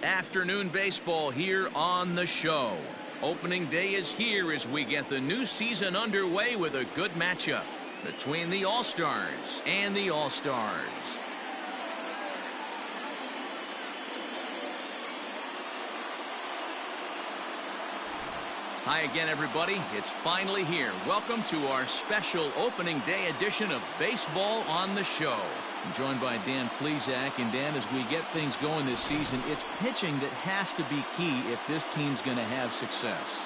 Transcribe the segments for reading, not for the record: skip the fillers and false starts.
Afternoon baseball here on the show. Opening day is here as we get the new season underway with a good matchup between the All-Stars and the All-Stars. Hi again, everybody. It's finally here. Welcome to our special opening day edition of Baseball on the Show. I'm joined by Dan Plesac. And Dan, as we get things going this season, it's pitching that has to be key if this team's going to have success.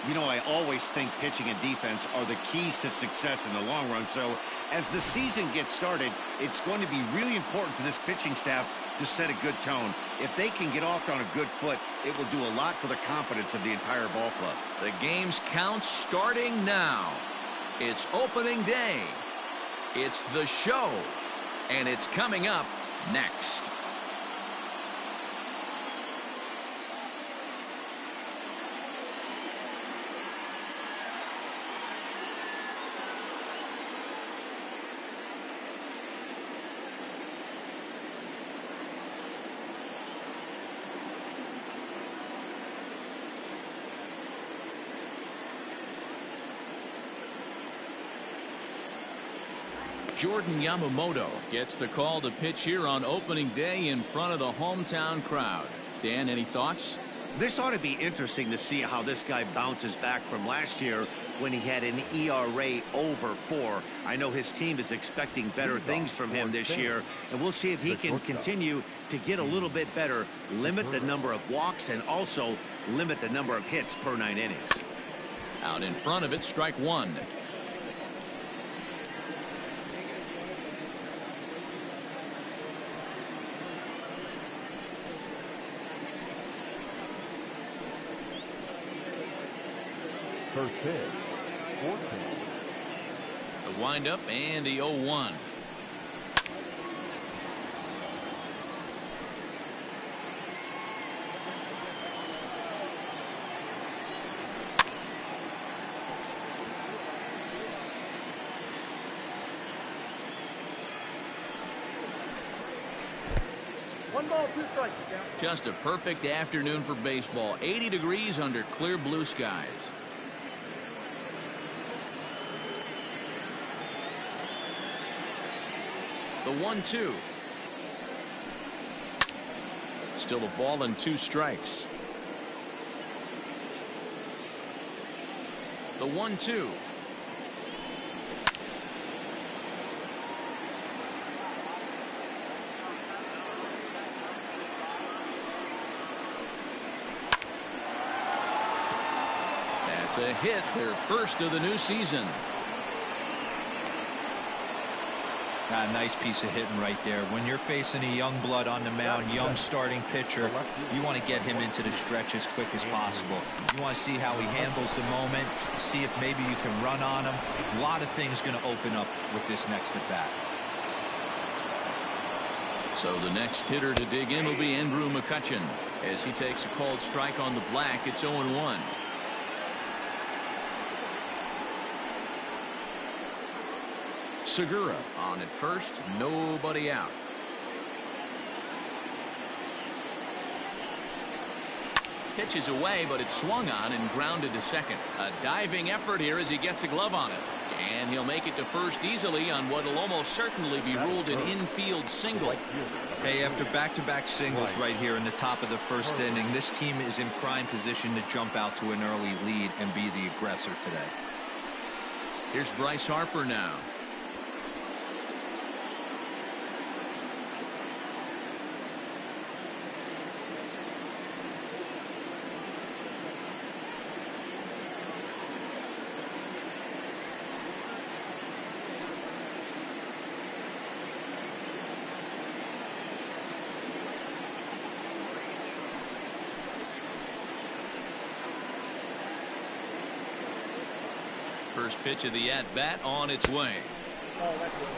You know, I always think pitching and defense are the keys to success in the long run. So as the season gets started, it's going to be really important for this pitching staff to set a good tone. If they can get off on a good foot, it will do a lot for the confidence of the entire ball club. The game's count starting now. It's opening day. It's the show. And it's coming up next. Jordan Yamamoto gets the call to pitch here on opening day in front of the hometown crowd. Dan, any thoughts? This ought to be interesting to see how this guy bounces back from last year when he had an ERA over 4. I know his team is expecting better things from him this year, and we'll see if he can continue to get a little bit better, limit the number of walks, and also limit the number of hits per 9 innings. Out in front of it, strike one. First pitch, 14. The windup and the 0-1. One ball, 2 strikes. Just a perfect afternoon for baseball. 80 degrees under clear blue skies. The 1-2. Still a ball and 2 strikes. The 1-2. That's a hit, their first of the new season. A nice piece of hitting right there. When you're facing a young blood on the mound, young starting pitcher, you want to get him into the stretch as quick as possible. You want to see how he handles the moment, see if maybe you can run on him. A lot of things going to open up with this next at bat. So the next hitter to dig in will be Andrew McCutchen. As he takes a called strike on the black, it's 0-1. Segura on at first, nobody out. Pitch is away, but it's swung on and grounded to second. A diving effort here as he gets a glove on it. And he'll make it to first easily on what will almost certainly be ruled an infield single. Hey, after back-to-back singles right here in the top of the first inning, this team is in prime position to jump out to an early lead and be the aggressor today. Here's Bryce Harper now. First pitch of the at-bat on its way. Oh, that's good.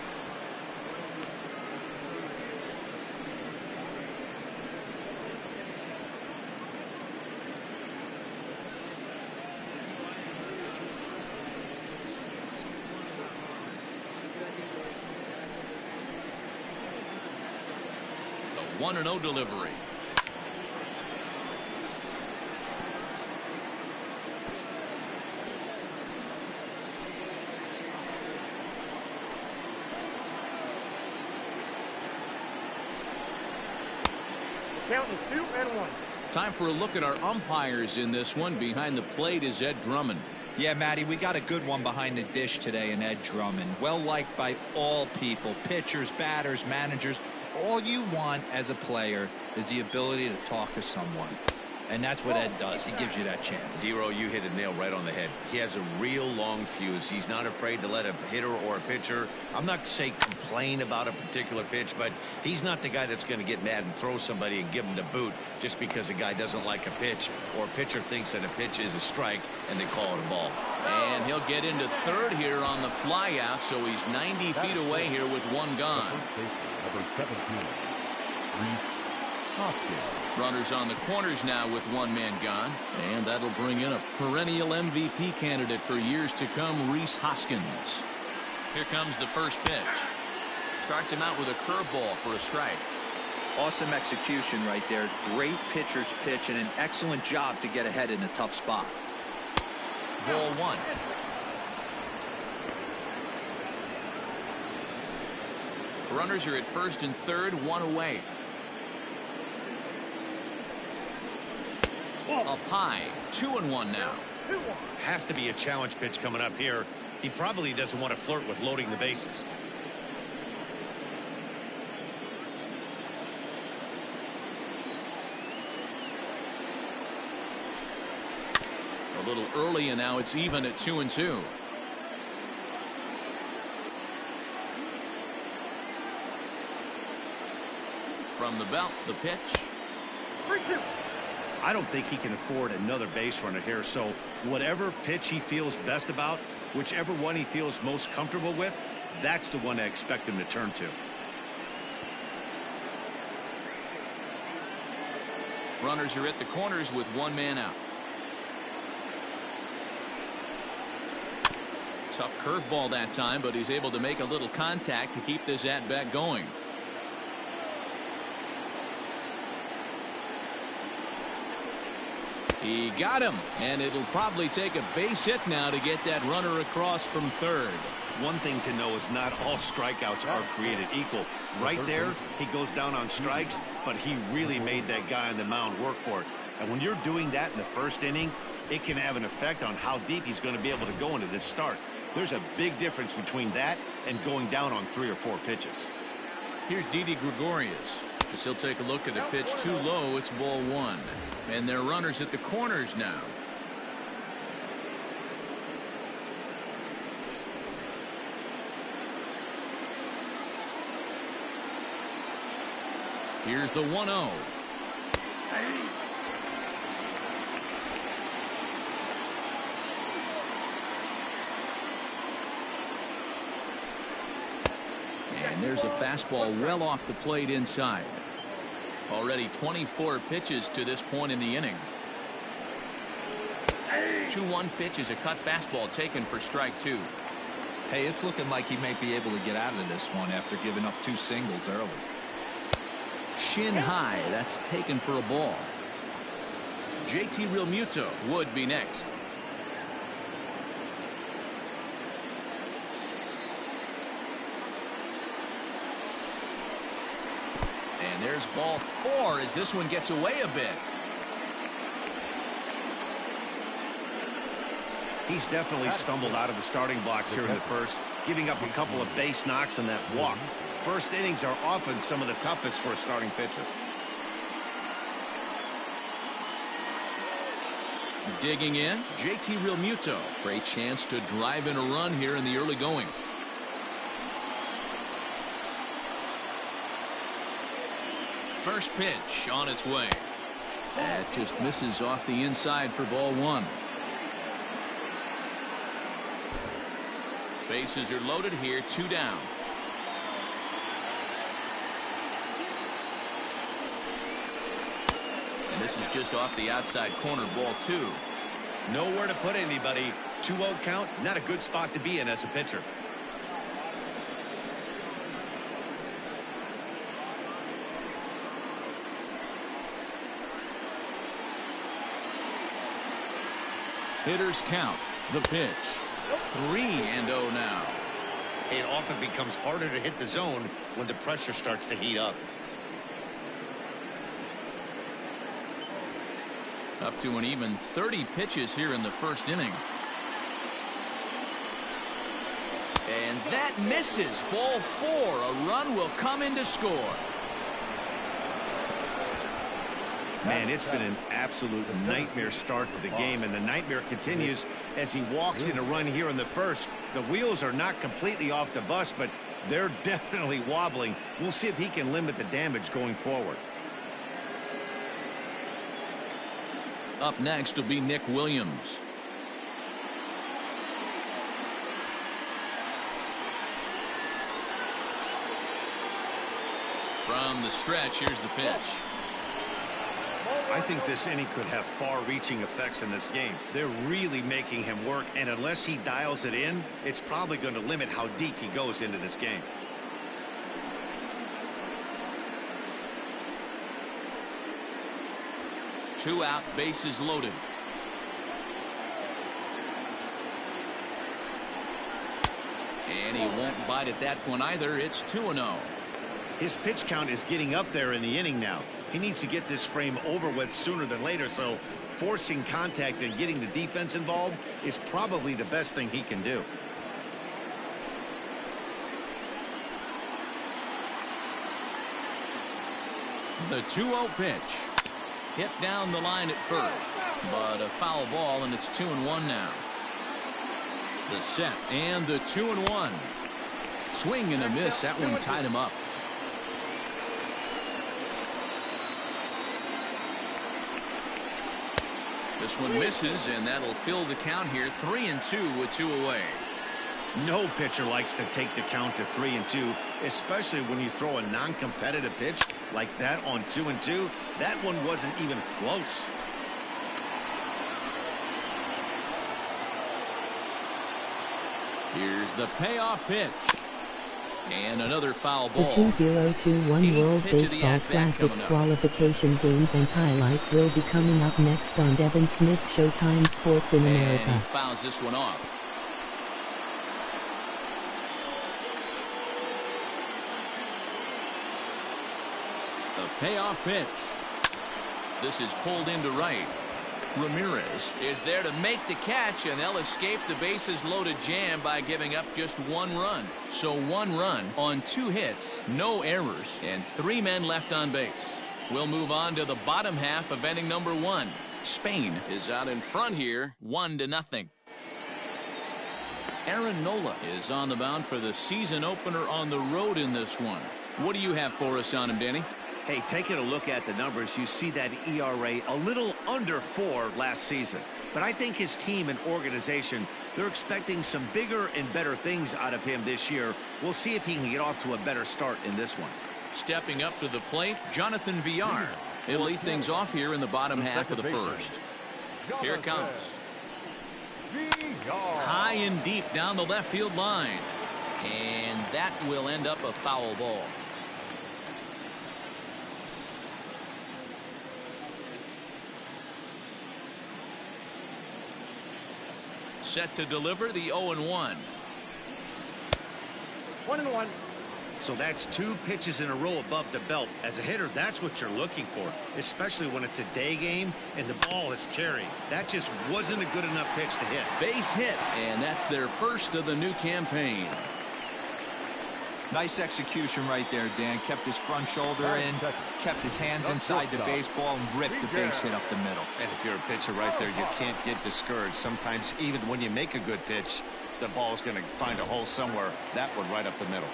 The 1-0 delivery. Count is 2-1. Time for a look at our umpires in this one. Behind the plate is Ed Drummond. Yeah, Matty, we got a good one behind the dish today in Ed Drummond. Well liked by all people, pitchers, batters, managers. All you want as a player is the ability to talk to someone. And that's what Ed does. He gives you that chance. Zero, you hit the nail right on the head. He has a real long fuse. He's not afraid to let a hitter or a pitcher, I'm not saying complain about a particular pitch, but he's not the guy that's going to get mad and throw somebody and give him the boot just because a guy doesn't like a pitch or a pitcher thinks that a pitch is a strike and they call it a ball. And he'll get into third here on the fly out, so he's 90 feet away here with one gone. Number 17, Reese Hoskins. Runners on the corners now with one man gone, and that'll bring in a perennial MVP candidate for years to come, Reese Hoskins. Here comes the first pitch. Starts him out with a curveball for a strike. Awesome execution right there. Great pitcher's pitch and an excellent job to get ahead in a tough spot. Ball one. Runners are at first and third, one away. Up high, 2-1 now. Has to be a challenge pitch coming up here. He probably doesn't want to flirt with loading the bases. A little early, and now it's even at 2-2. From the belt, the pitch. 3-2. I don't think he can afford another base runner here, so whatever pitch he feels best about, whichever one he feels most comfortable with, that's the one I expect him to turn to. Runners are at the corners with one man out. Tough curveball that time, but he's able to make a little contact to keep this at-bat going. He got him, and it'll probably take a base hit now to get that runner across from third. One thing to know is not all strikeouts are created equal. Right there, he goes down on strikes, but he really made that guy on the mound work for it. And when you're doing that in the first inning, it can have an effect on how deep he's going to be able to go into this start. There's a big difference between that and going down on 3 or 4 pitches. Here's Didi Gregorius. As he'll take a look at a pitch too low, it's ball one. And they're runners at the corners now. Here's the 1-0. And there's a fastball well off the plate inside. Already 24 pitches to this point in the inning. 2-1 pitch is a cut fastball taken for strike 2. Hey, it's looking like he may be able to get out of this one after giving up 2 singles early. Shin high, that's taken for a ball. JT Realmuto would be next. And there's ball 4 as this one gets away a bit. He's definitely stumbled out of the starting blocks here in the first, giving up a couple of base knocks on that walk. First innings are often some of the toughest for a starting pitcher. Digging in, JT Realmuto. Great chance to drive in a run here in the early going. First pitch on its way. That just misses off the inside for ball 1. Bases are loaded here, 2 down. And this is just off the outside corner, ball 2. Nowhere to put anybody. 2-0 count, not a good spot to be in as a pitcher. Hitters count. The pitch. 3-0 now. It often becomes harder to hit the zone when the pressure starts to heat up. Up to an even 30 pitches here in the first inning. And that misses. Ball 4. A run will come in to score. Man, it's been an absolute nightmare start to the game, and the nightmare continues as he walks in a run here in the first. The wheels are not completely off the bus, but they're definitely wobbling. We'll see if he can limit the damage going forward. Up next will be Nick Williams. From the stretch, here's the pitch. I think this inning could have far-reaching effects in this game. They're really making him work, and unless he dials it in, it's probably going to limit how deep he goes into this game. Two out, bases loaded. And he won't bite at that one either. It's 2-0. His pitch count is getting up there in the inning now. He needs to get this frame over with sooner than later, so forcing contact and getting the defense involved is probably the best thing he can do. The 2-0 pitch. Hit down the line at first, but a foul ball, and it's 2-1 now. The set and the 2-1. Swing and a miss. That one tied him up. This one misses, and that'll fill the count here. 3-2 with 2 away. No pitcher likes to take the count to 3-2, especially when you throw a non-competitive pitch like that on 2-2. That one wasn't even close. Here's the payoff pitch. And another foul ball. The 2021 World Baseball Classic qualification games and highlights will be coming up next on Devin Smith Showtime Sports in America. And he fouls this one off. The payoff pitch. This is pulled into right. Ramirez is there to make the catch, and they'll escape the bases loaded jam by giving up just 1 run. So 1 run on 2 hits, no errors, and 3 men left on base. We'll move on to the bottom half of inning number 1. Spain is out in front here, 1-0. Aaron Nola is on the mound for the season opener on the road in this one. What do you have for us on him, Danny? Hey, taking a look at the numbers, you see that ERA a little under 4 last season. But I think his team and organization, they're expecting some bigger and better things out of him this year. We'll see if he can get off to a better start in this one. Stepping up to the plate, Jonathan Villar. He'll lead things off here in the bottom half of the first. Here it comes. High and deep down the left field line. And that will end up a foul ball. Set to deliver the 0-1. 1-1. So that's 2 pitches in a row above the belt. As a hitter, that's what you're looking for, especially when it's a day game and the ball is carrying. That just wasn't a good enough pitch to hit. Base hit, and that's their first of the new campaign. Nice execution right there, Dan. Kept his front shoulder in, kept his hands inside the baseball, and ripped the base hit up the middle. And if you're a pitcher right there, you can't get discouraged. Sometimes even when you make a good pitch, the ball's going to find a hole somewhere. That one right up the middle.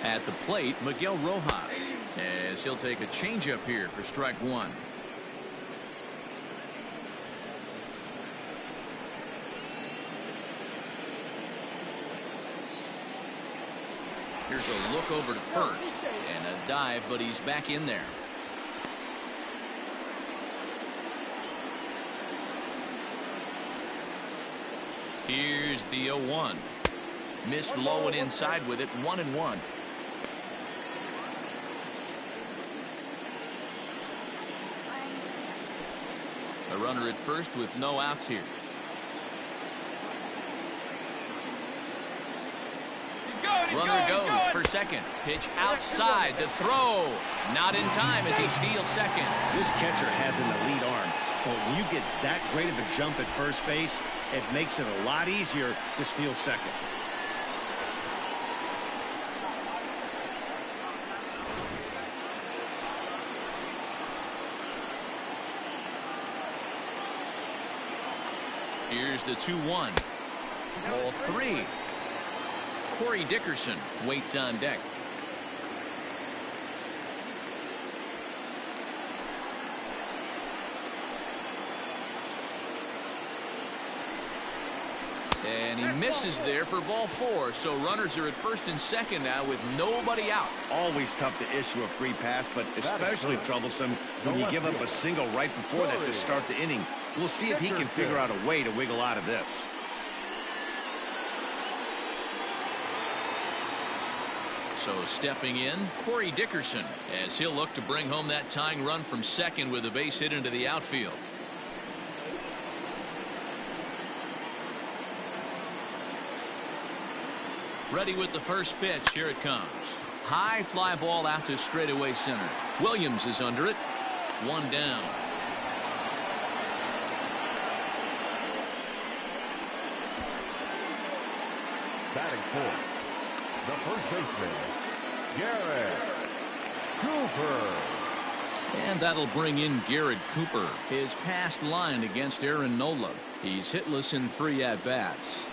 At the plate, Miguel Rojas, as he'll take a changeup here for strike 1. Here's a look over to first, and a dive, but he's back in there. Here's the 0-1. Missed low and inside with it, 1-1. A runner at first with no outs here. Runner goes, for second. Pitch outside. The throw. Not in time as he steals second. This catcher has an elite arm. But when you get that great of a jump at first base, it makes it a lot easier to steal second. Here's the 2-1. Ball 3. Corey Dickerson waits on deck. And he misses there for ball 4. So runners are at first and second now with nobody out. Always tough to issue a free pass, but especially troublesome when you give up a single right before that to start the inning. We'll see if he can figure out a way to wiggle out of this. So stepping in, Corey Dickerson, as he'll look to bring home that tying run from second with a base hit into the outfield. Ready with the first pitch. Here it comes. High fly ball out to straightaway center. Williams is under it. 1 down. Batting fourth, the first baseman, Garrett Cooper. And that'll bring in Garrett Cooper. His past line against Aaron Nola. He's hitless in 3 at-bats.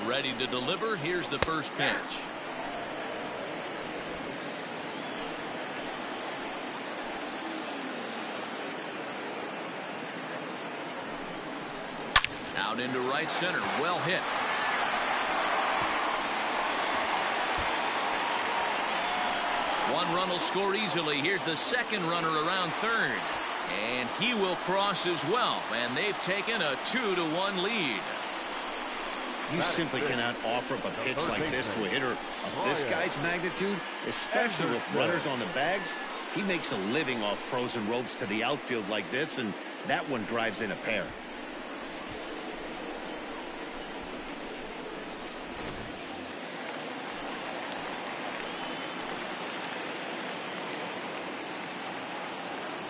Ready to deliver. Here's the first pitch. Out into right center. Well hit. One run will score easily. Here's the second runner around third. And he will cross as well. And they've taken a 2-1 lead. You simply cannot offer up a pitch like this to a hitter of this guy's magnitude, especially with runners on the bags. He makes a living off frozen ropes to the outfield like this, and that one drives in a pair.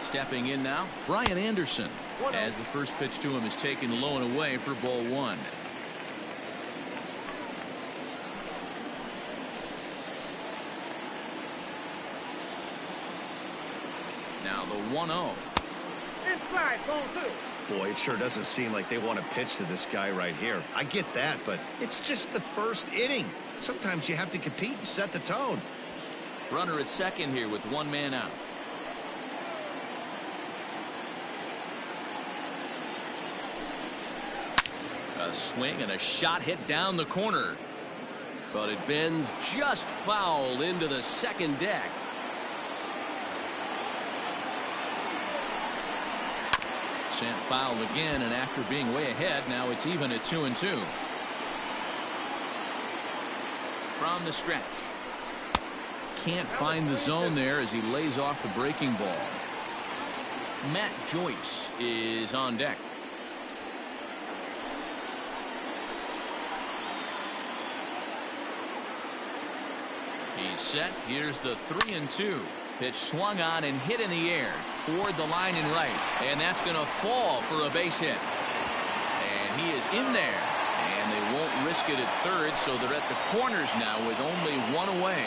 Stepping in now, Brian Anderson, as the first pitch to him is taken low and away for ball 1. Now the 1-0. Inside, ball 2. Boy, it sure doesn't seem like they want to pitch to this guy right here. I get that, but it's just the first inning. Sometimes you have to compete and set the tone. Runner at second here with 1 man out. A swing and a shot hit down the corner. But it bends just foul into the second deck. Sent foul again, and after being way ahead, now it's even at 2-2. From the stretch. Can't find the zone there as he lays off the breaking ball. Matt Joyce is on deck. He's set. Here's the 3-2. Pitch swung on and hit in the air toward the line and right. And that's going to fall for a base hit. And he is in there. And they won't risk it at third, so they're at the corners now with only 1 away.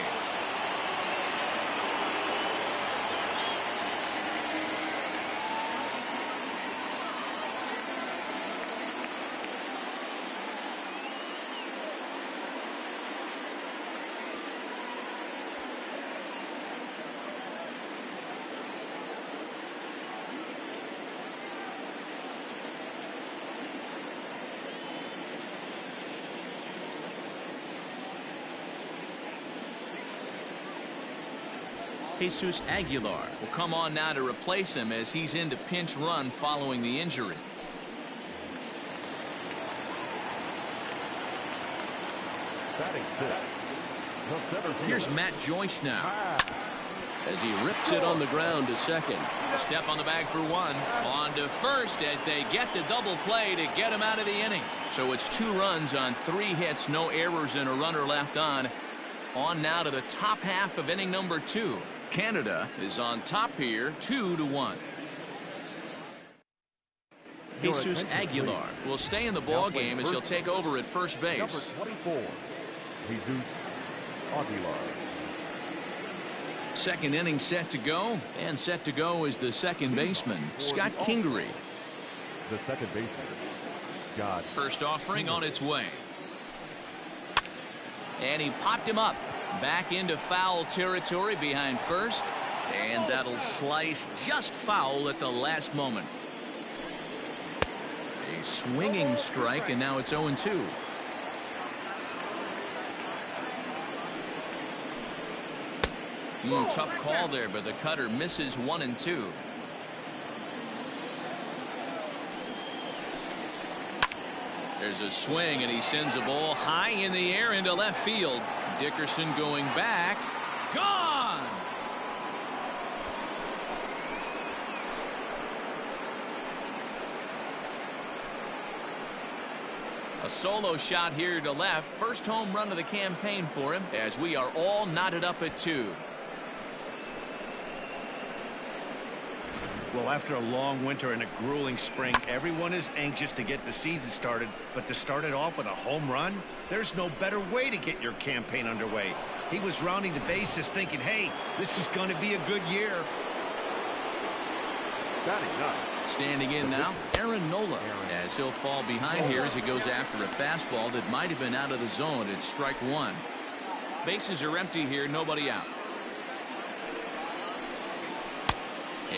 Jesus Aguilar will come on now to replace him as he's into pinch run following the injury. Batting fifth, the center fielder. Here's Matt Joyce now. as he rips it on the ground to second. A step on the bag for one. On to first as they get the double play to get him out of the inning. So it's 2 runs on 3 hits, no errors, and a runner left on. On now to the top half of inning number 2. Canada is on top here, 2-1. Jesus Aguilar will stay in the ball game as he'll take over at first base. Number 24, Jesus Aguilar. Second inning set to go, and set to go is the second baseman, Scott Kingery. The second baseman, Scott. First offering on its way. And he popped him up. Back into foul territory behind first. And that'll slice just foul at the last moment. A swinging strike, and now it's 0-2. Tough call there, but the cutter misses 1-2. There's a swing, and he sends a ball high in the air into left field. Dickerson going back. Gone! A solo shot here to left. First home run of the campaign for him, as we are all knotted up at 2. Well, after a long winter and a grueling spring, everyone is anxious to get the season started. But to start it off with a home run, there's no better way to get your campaign underway. He was rounding the bases thinking, hey, this is going to be a good year. Standing in now, Aaron Nola, as he'll fall behind here as he goes after a fastball that might have been out of the zone. It's strike 1. Bases are empty here, nobody out.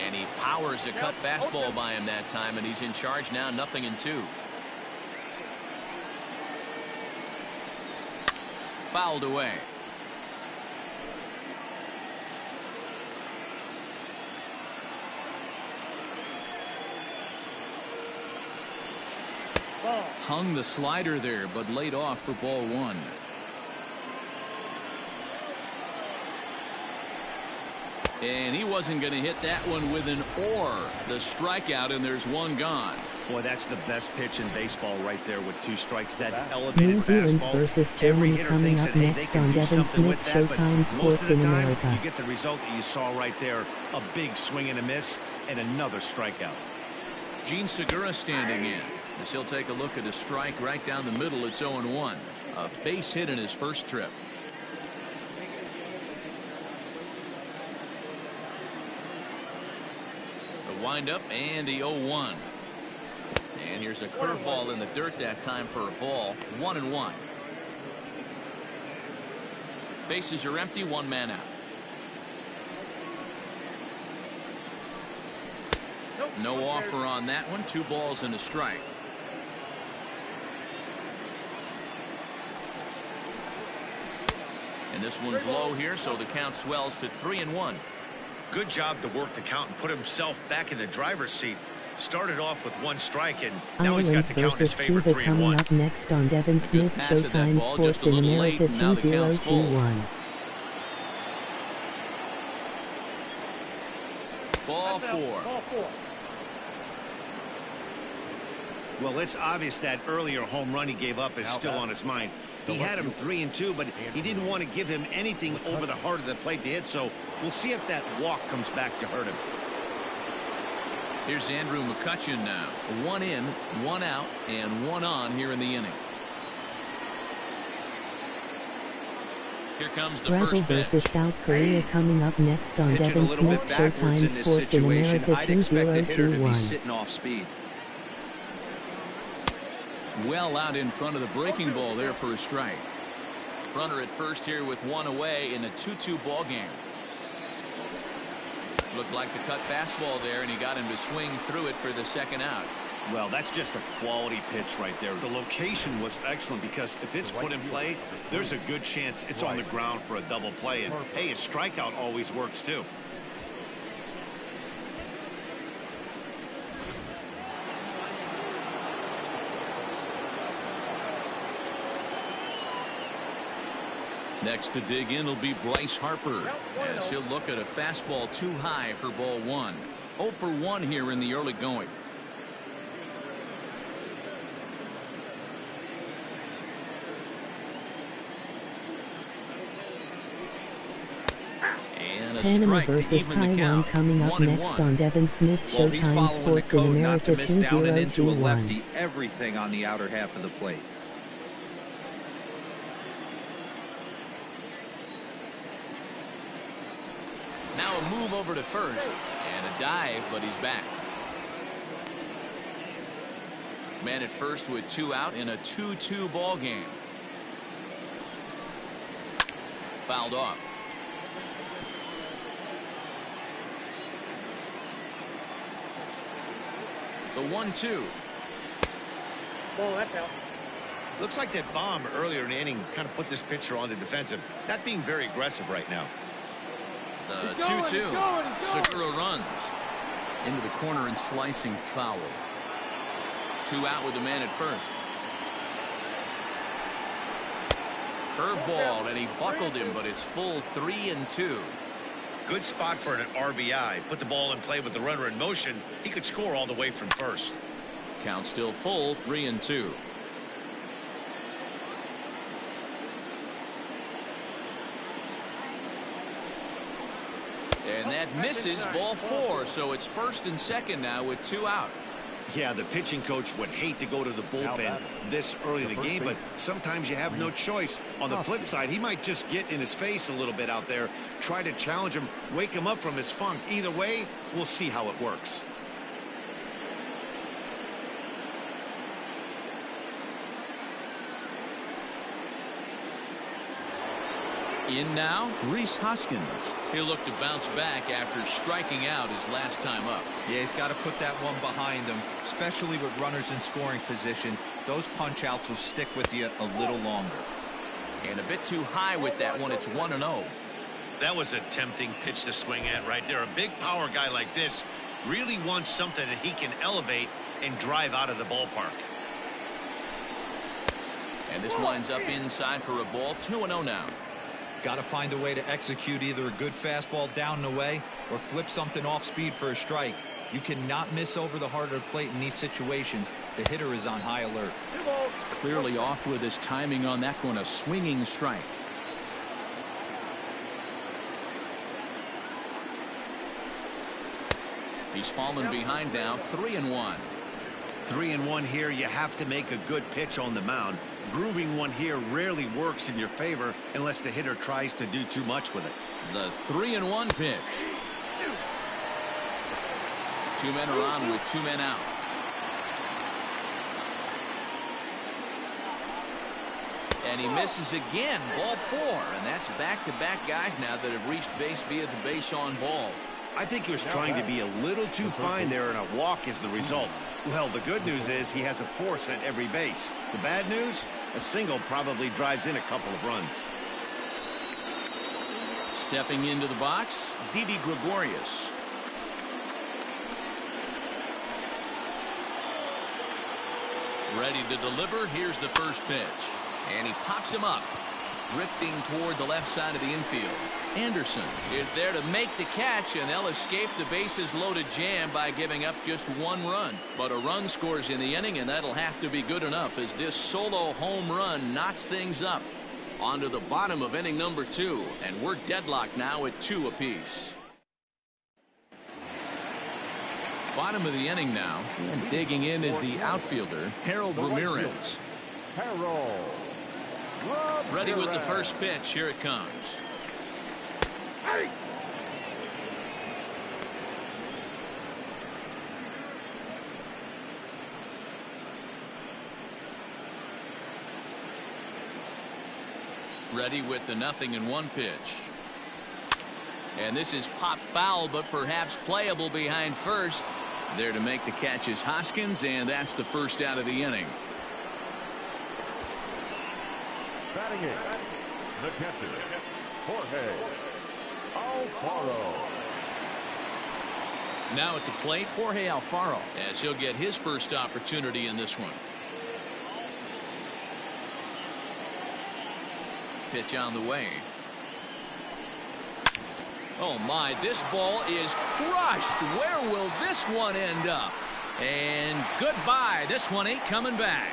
And he powers a cut fastball by him that time, and he's in charge now, 0-2. Fouled away. Hung the slider there, but laid off for ball 1. And he wasn't going to hit that one with an or. The strikeout, and there's 1 gone. Boy, that's the best pitch in baseball right there with 2 strikes. That elevated New Zealand fastball. versus Germany coming up next on Devin Smith Showtime Sports in America. You get the result that you saw right there. A big swing and a miss, and another strikeout. Gene Segura standing in, as he'll take a look at a strike right down the middle. It's 0-1. A base hit in his first trip. Windup and the 0-1. And here's a curveball in the dirt that time for a ball. 1-1. Bases are empty, 1 man out. No offer on that one. 2 balls and a strike. And this one's low here, so the count swells to 3-1. Good job to work the count and put himself back in the driver's seat. Started off with 1 strike, and now he's got the count in his favor, 3-1. Coming up next on Devin Smith Showtime Sports in America 2021. Ball 4. Well, it's obvious that earlier home run he gave up is still on his mind. He had him 3-2, but he didn't want to give him anything over the heart of the plate to hit, so we'll see if that walk comes back to hurt him. Here's Andrew McCutchen now. 1 in, 1 out, and 1 on here in the inning. Here comes the Brazil first pitch. versus South Korea coming up next on Pitching Devin a little Smith bit backwards Showtime in this Sports in situation. America I'd expect the hitter to be 2021. sitting off speed. Well out in front of the breaking ball there for a strike. Runner at first here with 1 away in a 2-2 ball game. Looked like the cut fastball there, and he got him to swing through it for the second out. Well, that's just a quality pitch right there. The location was excellent because if it's put in play, there's a good chance it's on the ground for a double play. And, hey, a strikeout always works, too. Next to dig in will be Bryce Harper, as he'll look at a fastball too high for ball one. 0 for 1 here in the early going. And a Panama strike to versus even the Taiwan count. coming up 1-1. next on Devin Smith Well, he's Showtime following the Sports in code not America to miss down and into a 2021. lefty. Everything on the outer half of the plate. Now a move over to first and a dive, but he's back. Man at first with 2 out in a 2-2 ball game. Fouled off. The 1-2. Ball, that's out. Looks like that bomb earlier in the inning kind of put this pitcher on the defensive. Not being very aggressive right now. The He's going, 2-2. he's going. Segura runs into the corner and slicing foul. 2 out with the man at first. Curveball, and he buckled him, but it's full 3-2. Good spot for an RBI. Put the ball in play with the runner in motion. He could score all the way from first. Count still full, 3-2. And that misses, ball 4, so it's first and second now with 2 out. Yeah, the pitching coach would hate to go to the bullpen this early in the game, but sometimes you have no choice. On the flip side, he might just get in his face a little bit out there, try to challenge him, wake him up from his funk. Either way, we'll see how it works. In now, Rhys Hoskins. He'll look to bounce back after striking out his last time up. Yeah, he's got to put that one behind him, especially with runners in scoring position. Those punch outs will stick with you a little longer. And a bit too high with that one. It's 1-0. That was a tempting pitch to swing at right there. A big power guy like this really wants something that he can elevate and drive out of the ballpark. And this winds up inside for a ball. 2-0 now. Got to find a way to execute either a good fastball down the way or flip something off speed for a strike. You cannot miss over the heart of the plate in these situations. The hitter is on high alert. Clearly off with his timing on that one. A swinging strike. He's fallen behind now. 3-1. 3-1 here. You have to make a good pitch on the mound. Grooving one here rarely works in your favor unless the hitter tries to do too much with it. The 3-1 pitch. 2 men are on with 2 men out. And he misses again. Ball 4. And that's back-to-back guys now that have reached base via the base on balls. I think he was trying to be a little too fine there, and a walk is the result. Well, the good news is he has a force at every base. The bad news, a single probably drives in a couple of runs. Stepping into the box, Didi Gregorius. Ready to deliver. Here's the first pitch. And he pops him up, drifting toward the left side of the infield. Anderson is there to make the catch, and they'll escape the bases loaded jam by giving up just 1 run. But a run scores in the inning, and that'll have to be good enough as this solo home run knots things up. On to the bottom of inning number 2, and we're deadlocked now at 2 apiece. Bottom of the inning now, and digging in is the outfielder, Harold Ramirez. Ready with the first pitch. Here it comes. Ready with the 0-1 pitch. And this is popped foul, but perhaps playable behind first. There to make the catch is Hoskins, and that's the first out of the inning. Batting in, the catcher, Jorge Alfaro. Now at the plate, Jorge Alfaro, as he'll get his first opportunity in this one. pitch on the way. Oh my, this ball is crushed. Where will this one end up? And goodbye. This one ain't coming back.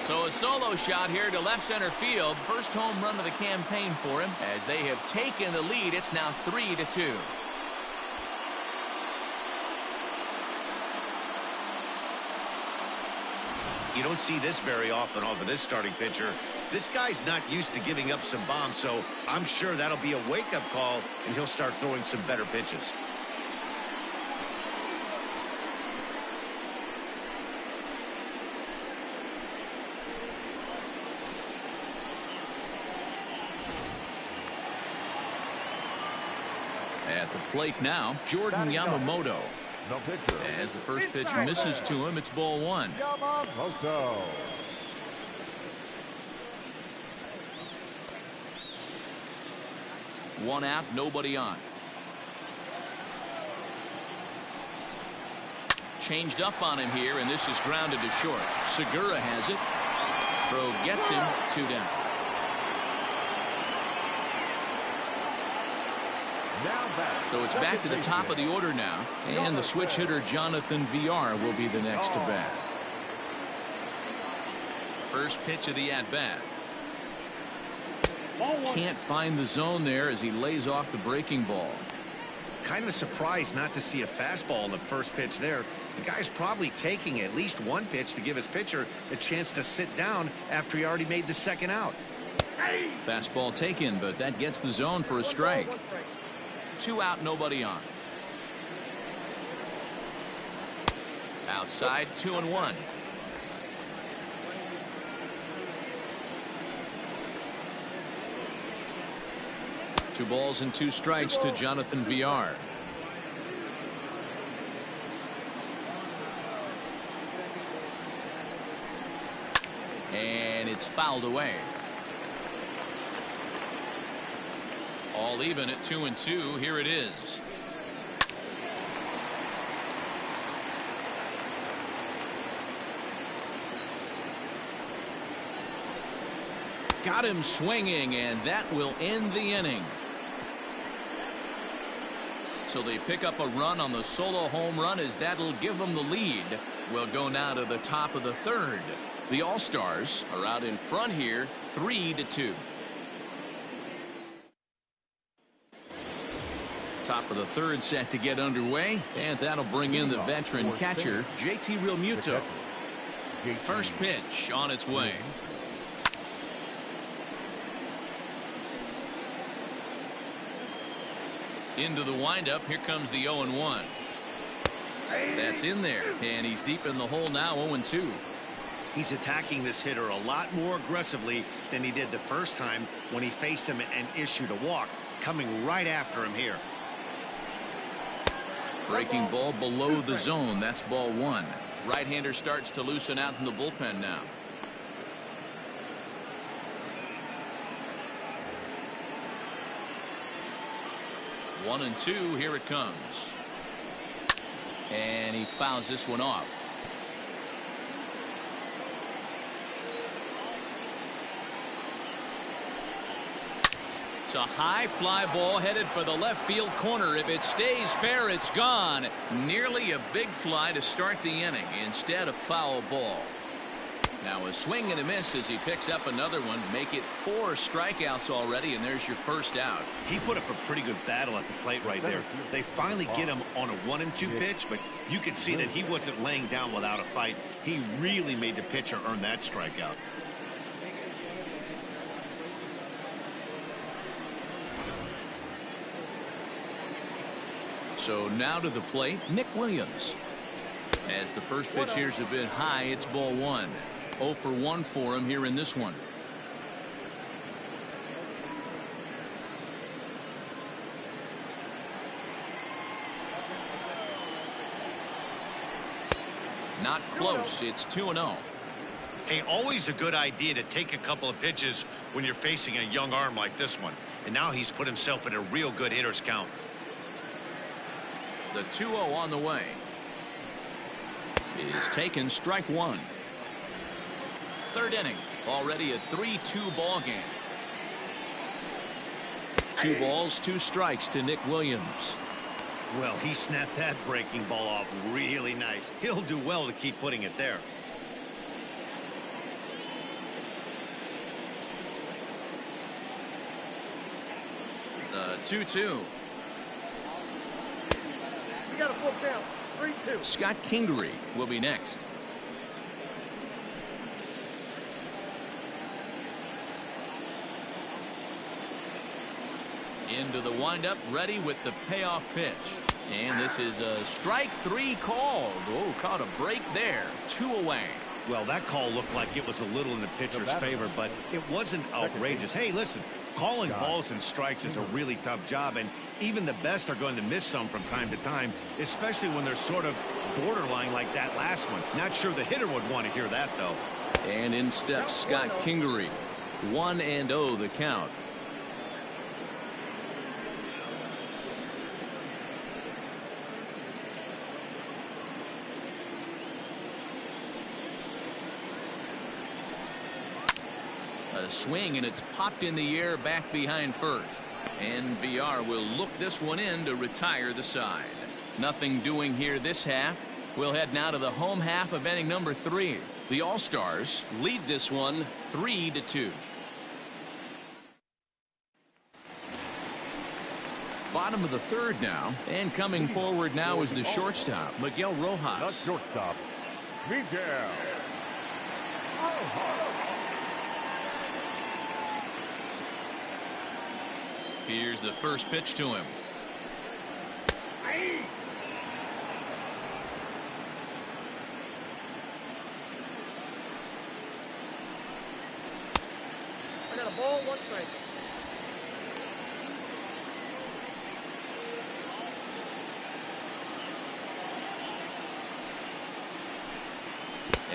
So a solo shot here to left center field. First home run of the campaign for him. As they have taken the lead, it's now 3-2. You don't see this very often off of this starting pitcher. This guy's not used to giving up some bombs, so I'm sure that'll be a wake-up call, and he'll start throwing some better pitches. At the plate now, Jordan Yamamoto. The pitcher. As the first pitch misses to him, it's ball one. Yamamoto. One out, nobody on. Changed up on him here, and this is grounded to short. Segura has it. Throw gets him, 2 down. So it's back to the top of the order now, and the switch hitter Jonathan VR will be the next to bat. First pitch of the at-bat. Can't find the zone there as he lays off the breaking ball. Kind of surprised not to see a fastball in the first pitch there. The guy's probably taking at least one pitch to give his pitcher a chance to sit down after he already made the second out. Fastball taken, but that gets the zone for a strike. 2 out, nobody on. Outside, 2-1. Two balls and 2 strikes to Jonathan VR. And it's fouled away. All even at 2-2. Here it is. Got him swinging, and that will end the inning. So they pick up a run on the solo home run, as that'll give them the lead. We'll go now to the top of the third. The All-Stars are out in front here, 3-2. Top of the third set to get underway, and that'll bring in the veteran catcher, JT Realmuto. First pitch on its way. Into the windup. Here comes the 0-1. That's in there, and he's deep in the hole now, 0-2. He's attacking this hitter a lot more aggressively than he did the first time when he faced him and issued a walk. Coming right after him here. Breaking ball below the zone. That's ball 1. Right-hander starts to loosen out in the bullpen now. One and 2. Here it comes. And he fouls this one off. It's a high fly ball headed for the left field corner. If it stays fair, it's gone. Nearly a big fly to start the inning. Instead, a foul ball. Now a swing and a miss as he picks up another one. Make it 4 strikeouts already, and there's your first out. He put up a pretty good battle at the plate right there. They finally get him on a 1-2 pitch, but you can see that he wasn't laying down without a fight. He really made the pitcher earn that strikeout. So now to the plate, Nick Williams. As the first pitch here's a bit high, it's ball 1. 0 for 1 for him here in this one. Not close. It's 2-0. Hey, always a good idea to take a couple of pitches when you're facing a young arm like this one. And now he's put himself in a real good hitter's count. The 2-0 on the way. is taken, strike one. Third inning, already a 3-2 ball game. 2 balls, 2 strikes to Nick Williams. Well, he snapped that breaking ball off really nice. He'll do well to keep putting it there. The 2-2. We got a full count. 3-2. Scott Kingery will be next. Into the windup, ready with the payoff pitch. And this is a strike 3 called. Oh, caught a break there. 2 away. Well, that call looked like it was a little in the pitcher's favor, but it wasn't outrageous. Hey, listen, calling balls and strikes is a really tough job, and even the best are going to miss some from time to time, especially when they're sort of borderline like that last one. Not sure the hitter would want to hear that, though. And in steps Scott Kingery. 1-0 the count. A swing, and it's popped in the air back behind first. And VR will look this one in to retire the side. Nothing doing here this half. We'll head now to the home half of inning number 3. The All-Stars lead this one 3-2. Bottom of the third now, and coming forward now is the shortstop, Miguel Rojas. The shortstop, Miguel. Here's the first pitch to him. I got a ball, 1 strike.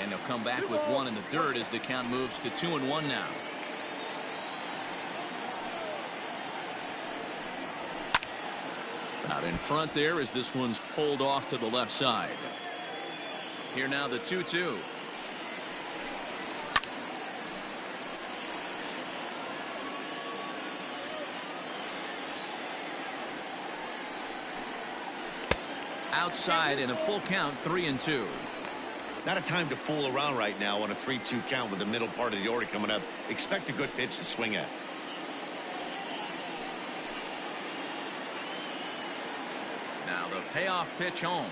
And they'll come back with 1 in the dirt as the count moves to 2-1 now. Out in front there as this one's pulled off to the left side. Here now the 2-2. Outside in a full count, 3-2. Not a time to fool around right now on a 3-2 count with the middle part of the order coming up. Expect a good pitch to swing at. Now the payoff pitch home.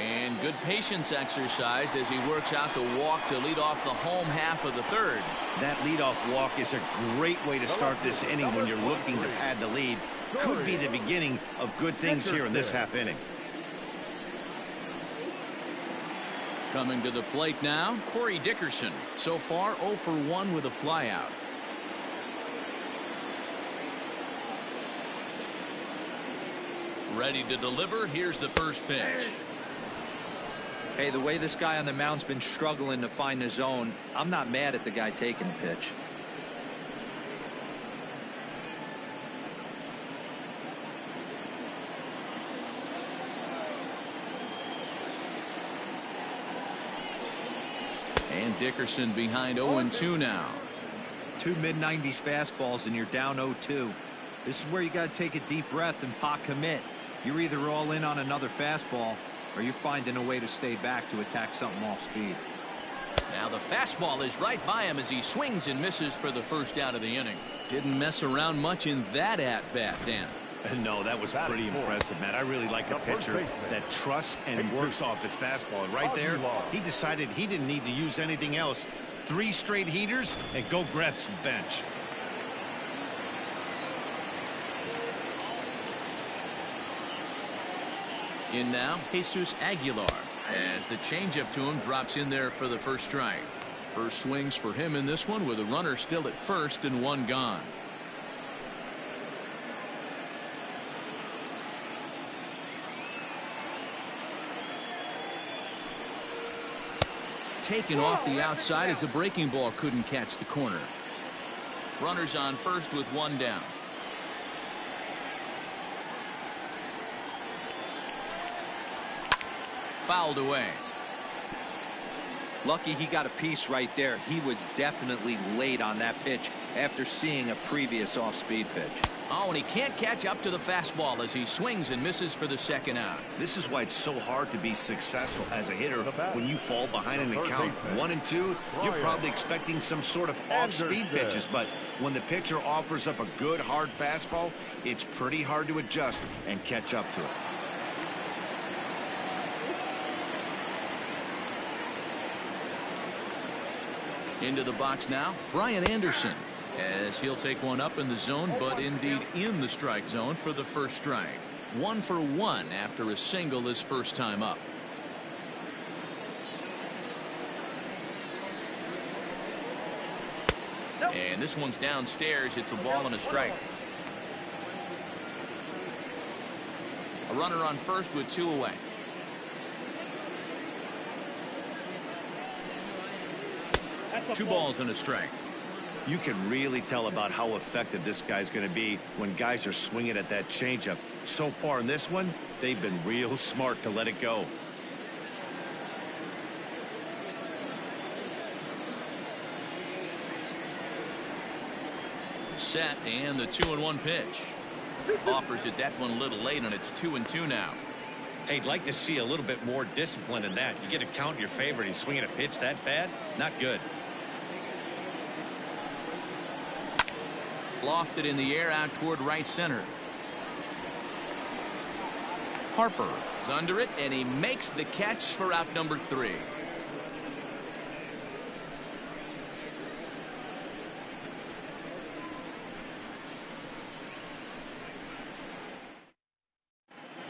And good patience exercised as he works out the walk to lead off the home half of the third. That leadoff walk is a great way to start this inning when you're looking to pad the lead. Could be the beginning of good things here in this half inning. Coming to the plate now, Corey Dickerson. So far 0 for 1 with a flyout. Ready to deliver. Here's the first pitch. Hey, the way this guy on the mound's been struggling to find the zone, I'm not mad at the guy taking the pitch. And Dickerson behind 0-2 now. 2 mid-90s fastballs and you're down 0-2. This is where you got to take a deep breath and pot commit. You're either all in on another fastball or you're finding a way to stay back to attack something off speed. Now the fastball is right by him as he swings and misses for the first out of the inning. Didn't mess around much in that at-bat, Dan. No, that was pretty impressive, Matt. I really like a pitcher that trusts and works off his fastball. And right there, he decided he didn't need to use anything else. 3 straight heaters and go grab some bench. In now, Jesus Aguilar, as the changeup to him drops in there for the first strike. First swings for him in this one with a runner still at first and 1 gone. Taken off the outside as the breaking ball couldn't catch the corner. Runners on first with 1 down. Fouled away. Lucky he got a piece right there. He was definitely late on that pitch after seeing a previous off-speed pitch. Oh, and he can't catch up to the fastball as he swings and misses for the second out. This is why it's so hard to be successful as a hitter when you fall behind in the count 1-2. You're probably expecting some sort of off-speed pitches, but when the pitcher offers up a good hard fastball, it's pretty hard to adjust and catch up to it. Into the box now, Brian Anderson, as he'll take one up in the zone, but indeed in the strike zone for the first strike. 1 for 1 after a single his first time up. And this one's downstairs. It's a ball and a strike. A runner on first with 2 away. Two balls and a strike. You can really tell about how effective this guy's going to be when guys are swinging at that changeup. So far in this one, they've been real smart to let it go. Set, and the 2-1 pitch. Offers it that one a little late, and it's 2-2 now. Hey, I'd like to see a little bit more discipline in that. You get a count in your favor and he's swinging a pitch that bad? Not good. Lofted in the air out toward right center. Harper is under it, and he makes the catch for out number 3.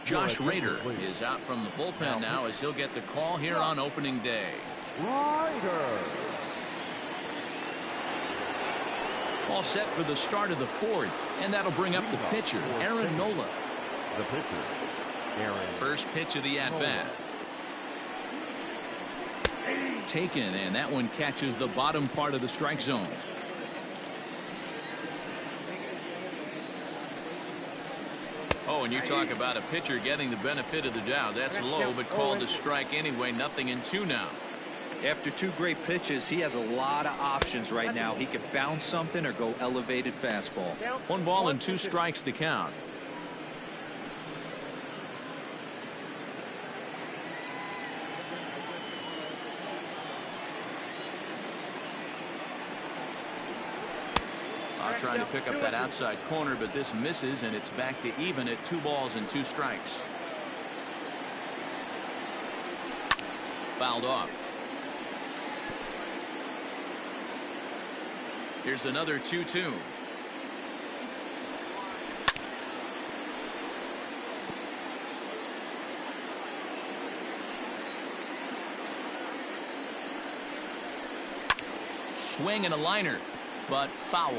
Josh Rader is out from the bullpen now as he'll get the call here on opening day. Ryder. All set for the start of the 4th, and that'll bring up the pitcher, Aaron Nola. The pitcher, Aaron. First pitch of the at-bat. Taken, and that one catches the bottom part of the strike zone. Oh, and you talk about a pitcher getting the benefit of the doubt. That's low, but called a strike anyway. 0-2 now. After 2 great pitches, he has a lot of options right now. He could bounce something or go elevated fastball. 1 ball and 2 strikes to count. Trying to pick up that outside corner, but this misses, and it's back to even at 2 balls and 2 strikes. Fouled off. Here's another 2-2. Swing and a liner, but foul.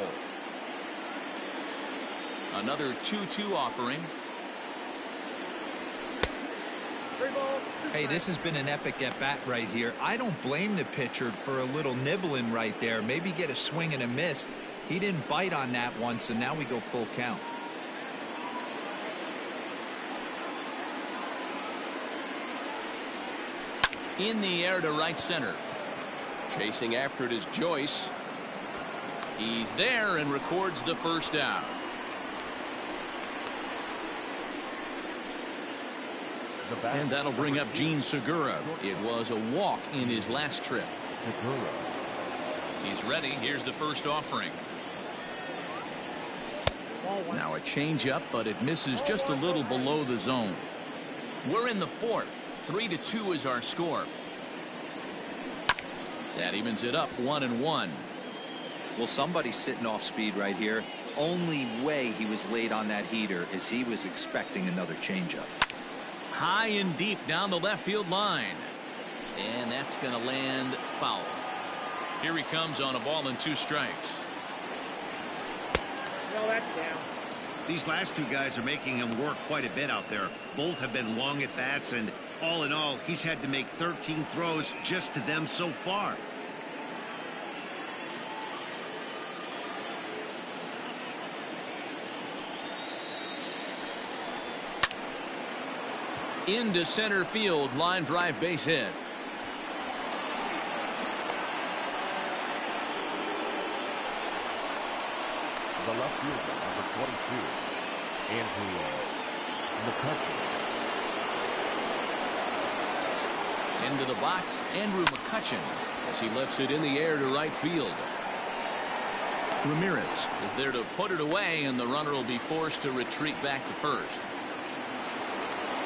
Another 2-2 offering. Hey, this has been an epic at-bat right here. I don't blame the pitcher for a little nibbling right there. Maybe get a swing and a miss. He didn't bite on that one, so now we go full count. In the air to right center. Chasing after it is Joyce. He's there and records the first out. And that'll bring up Gene Segura. It was a walk in his last trip. He's ready. Here's the first offering. Now a changeup, but it misses just a little below the zone. We're in the 4th. 3-2 is our score. That evens it up 1-1. Well, somebody's sitting off speed right here. Only way he was late on that heater is he was expecting another changeup. High and deep down the left field line. And that's going to land foul. Here he comes on a ball and 2 strikes. No, that's down. These last 2 guys are making him work quite a bit out there. Both have been long at bats, and all in all, he's had to make 13 throws just to them so far. Into center field, line drive base hit. The left fielder, number 22, Andrew McCutcheon. Into the box, Andrew McCutcheon, as he lifts it in the air to right field. Ramirez is there to put it away, and the runner will be forced to retreat back to first.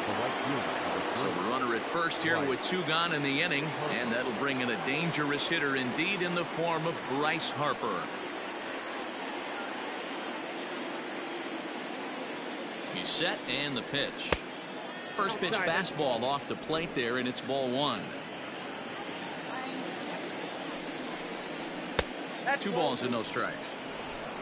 The right fielder, So the runner at first here with 2 gone in the inning, and that'll bring in a dangerous hitter indeed in the form of Bryce Harper. He's set, and the pitch. First pitch fastball off the plate there, and it's ball 1. 2 balls and no strikes.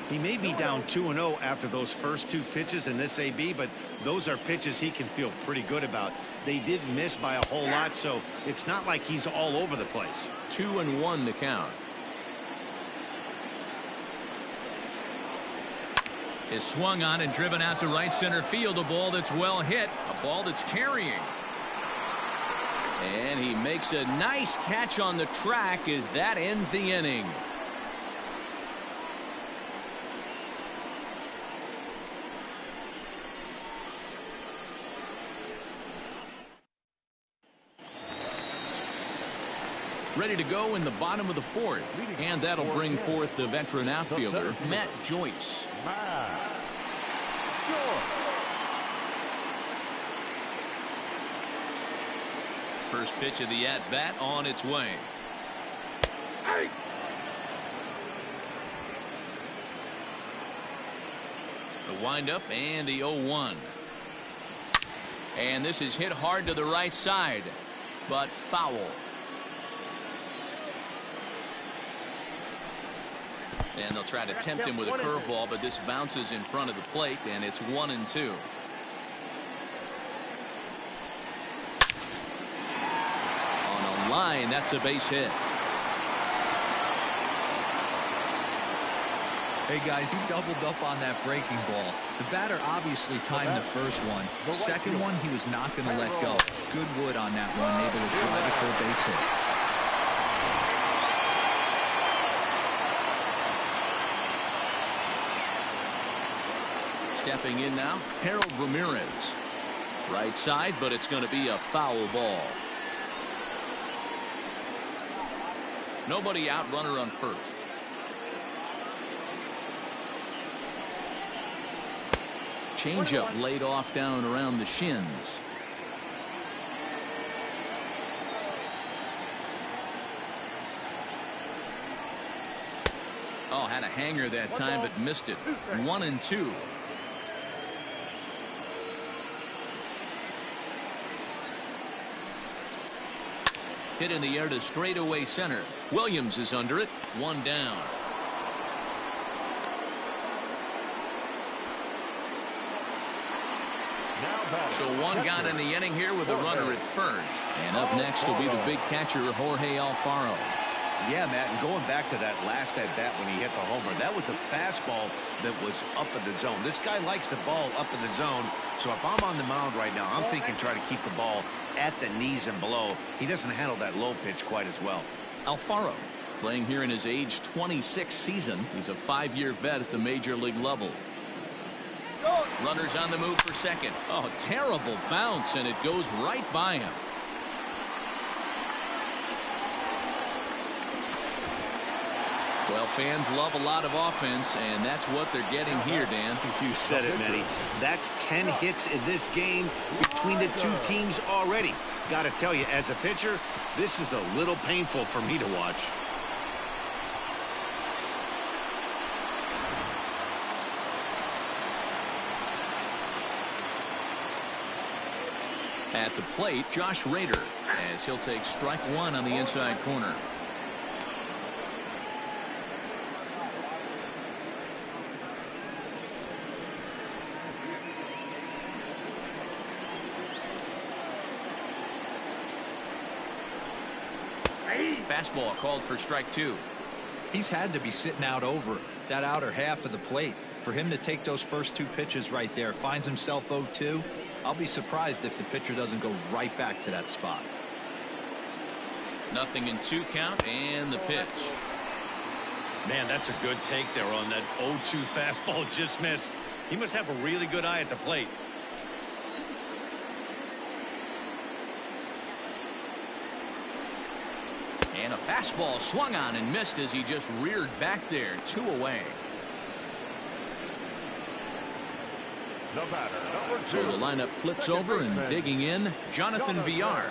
He may be down 2-0 after those first 2 pitches in this AB, but those are pitches he can feel pretty good about. They did miss by a whole lot, so it's not like he's all over the place. 2-1 to count. Is swung on and driven out to right center field. A ball that's well hit. A ball that's carrying. And he makes a nice catch on the track as that ends the inning. Ready to go in the bottom of the 4th. And that'll bring forth the veteran outfielder, Matt Joyce. First pitch of the at-bat on its way. The windup and the 0-1. And this is hit hard to the right side, but foul. And they'll try to tempt him with a curveball, but this bounces in front of the plate, and it's 1-2. On a line, that's a base hit. Hey guys, he doubled up on that breaking ball. The batter obviously timed the first one. The second one he was not going to let go. Good wood on that one, able to drive it for a base hit. Stepping in now, Harold Ramirez. Right side, but it's going to be a foul ball. Nobody out, runner on first. Changeup laid off down around the shins. Oh, had a hanger that time, but missed it. 1-2. Hit in the air to straightaway center. Williams is under it. 1 down. So 1 gone in the inning here with a runner at first. And up next will be the big catcher, Jorge Alfaro. Yeah, Matt, and going back to that last at bat when he hit the homer, that was a fastball that was up in the zone. This guy likes the ball up in the zone, so if I'm on the mound right now, I'm thinking try to keep the ball at the knees and below. He doesn't handle that low pitch quite as well. Alfaro playing here in his age 26 season. He's a 5-year vet at the major league level. Runners on the move for second. Oh, terrible bounce, and it goes right by him. Well, fans love a lot of offense, and that's what they're getting here, Dan. You said it, Manny. That's 10 hits in this game between the 2 teams already. Got to tell you, as a pitcher, this is a little painful for me to watch. At the plate, Josh Rader, as he'll take strike 1 on the inside corner. Fastball called for strike 2. He's had to be sitting out over that outer half of the plate. For him to take those first 2 pitches right there, finds himself 0-2. I'll be surprised if the pitcher doesn't go right back to that spot. 0-2 count, and the pitch. Man, that's a good take there on that 0-2 fastball. Just missed. He must have a really good eye at the plate. And a fastball swung on and missed as he just reared back there. 2 away. The batter, number 2. So the lineup flips over and digging in, Jonathan Villar,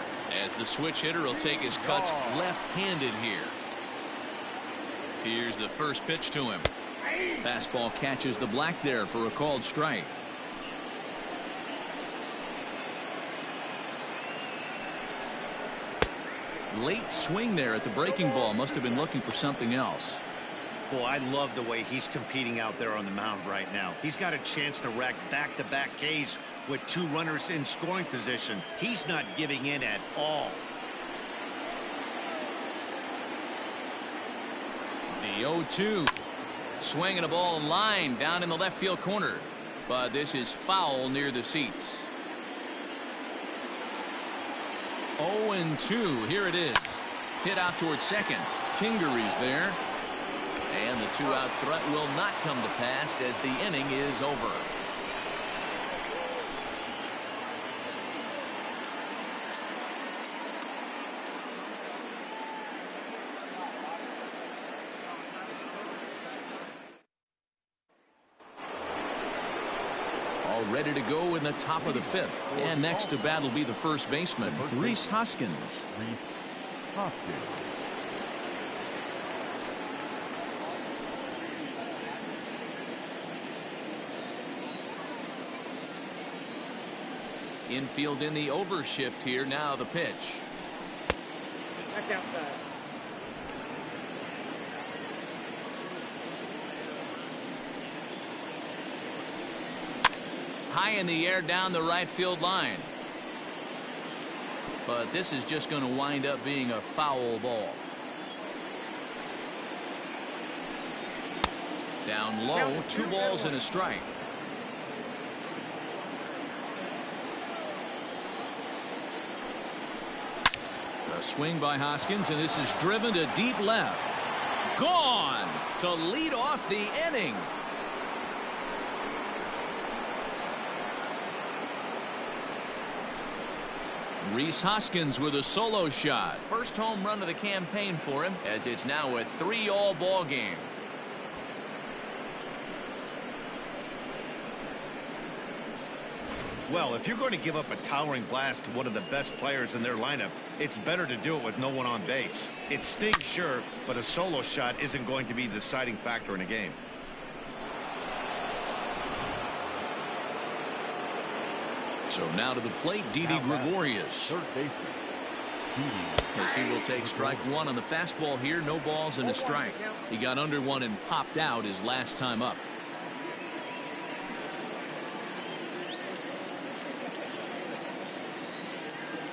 as the switch hitter will take his cuts left-handed here. Here's the first pitch to him. Fastball catches the black there for a called strike. Late swing there at the breaking ball. Must have been looking for something else. Boy, I love the way he's competing out there on the mound right now. He's got a chance to rack back-to-back Ks with 2 runners in scoring position. He's not giving in at all. The 0-2. Swinging a ball in line down in the left field corner. But this is foul near the seats. 0-2. Here it is. Hit out towards second. Kingery's there. And the 2-out threat will not come to pass as the inning is over. All ready to go in the top of the 5th. And next to bat will be the first baseman, Rhys Hoskins. Rhys Hoskins. Infield in the overshift here. Now the pitch. Back outside. High in the air down the right field line. But this is just going to wind up being a foul ball. Down low, 2 balls and a strike. A swing by Hoskins, and this is driven to deep left. Gone to lead off the inning. Rhys Hoskins with a solo shot. First home run of the campaign for him, as it's now a 3-all ball game. Well, if you're going to give up a towering blast to one of the best players in their lineup, it's better to do it with no one on base. It stings, sure, but a solo shot isn't going to be the deciding factor in a game. So now to the plate, Didi Gregorius. Third baseman, As he will take strike 1 on the fastball here. No balls and a strike. He got under 1 and popped out his last time up.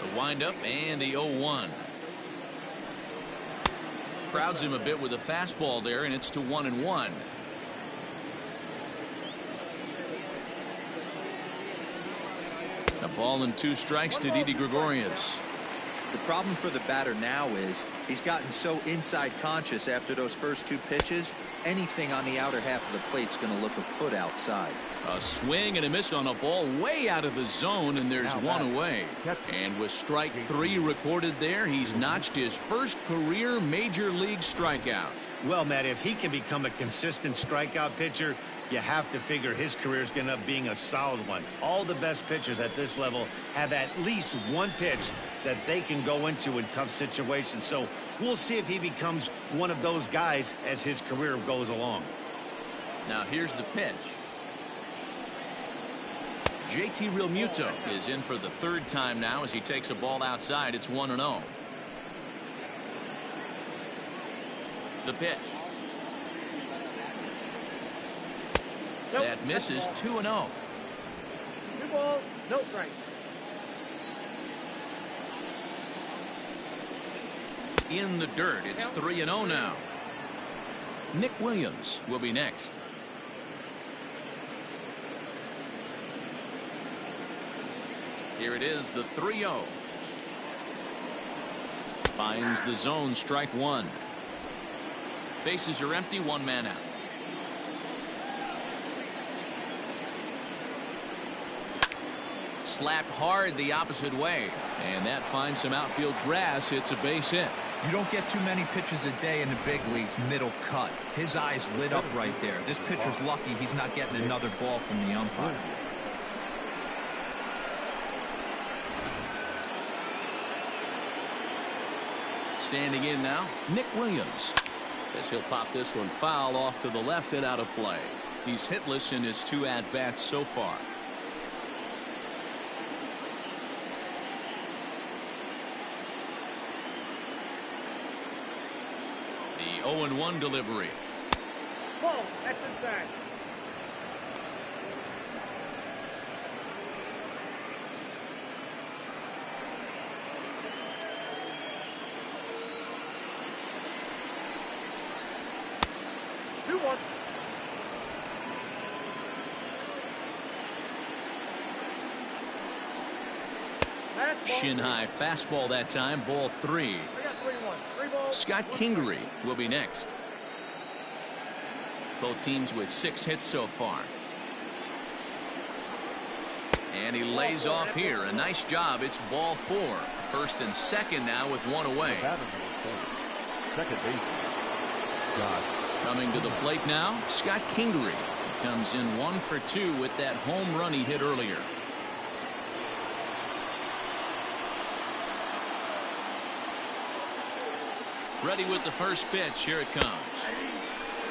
The windup and the 0-1. Crowds him a bit with a fastball there, and it's to 1-1. A ball and 2 strikes to Didi Gregorius. The problem for the batter now is he's gotten so inside conscious after those first 2 pitches. Anything on the outer half of the plate's going to look a foot outside. A swing and a miss on a ball way out of the zone, and there's 1 away. And with strike 3 recorded there, he's notched his first career major league strikeout. Well, Matt, if he can become a consistent strikeout pitcher, you have to figure his career is going to end up being a solid one. All the best pitchers at this level have at least 1 pitch that they can go into in tough situations. So we'll see if he becomes one of those guys as his career goes along. Now here's the pitch. JT Realmuto is in for the 3rd time now as he takes a ball outside. It's 1-0. The pitch. Nope, That misses. 2-0. 2 balls, no strike. In the dirt. It's 3-0 now. Nick Williams will be next. Here it is, the 3-0. Finds the zone, strike one. Bases are empty, one man out. Slapped hard the opposite way, and that finds some outfield grass. It's a base hit. You don't get too many pitches a day in the big leagues middle cut. His eyes lit up right there. This pitcher's lucky he's not getting another ball from the umpire. Standing in now, Nick Williams. As he'll pop this one foul off to the left and out of play. He's hitless in his 2 at-bats so far. The 0-1 delivery. Ball, that's inside. Shin high fastball that time, ball 3. Scott Kingery will be next. Both teams with 6 hits so far. And he lays off here. A nice job. It's ball 4. First and second now with 1 away. Second base. Coming to the plate now, Scott Kingery. Comes in 1 for 2 with that home run he hit earlier. Ready with the first pitch. Here it comes.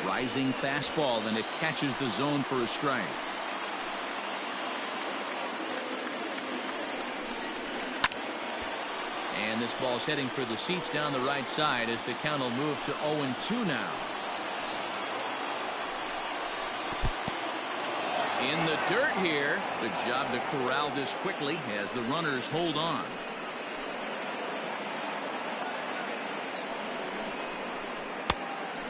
Rising fastball, and it catches the zone for a strike. And this ball's heading for the seats down the right side as the count will move to 0-2 now. In the dirt here. Good job to corral this quickly as the runners hold on.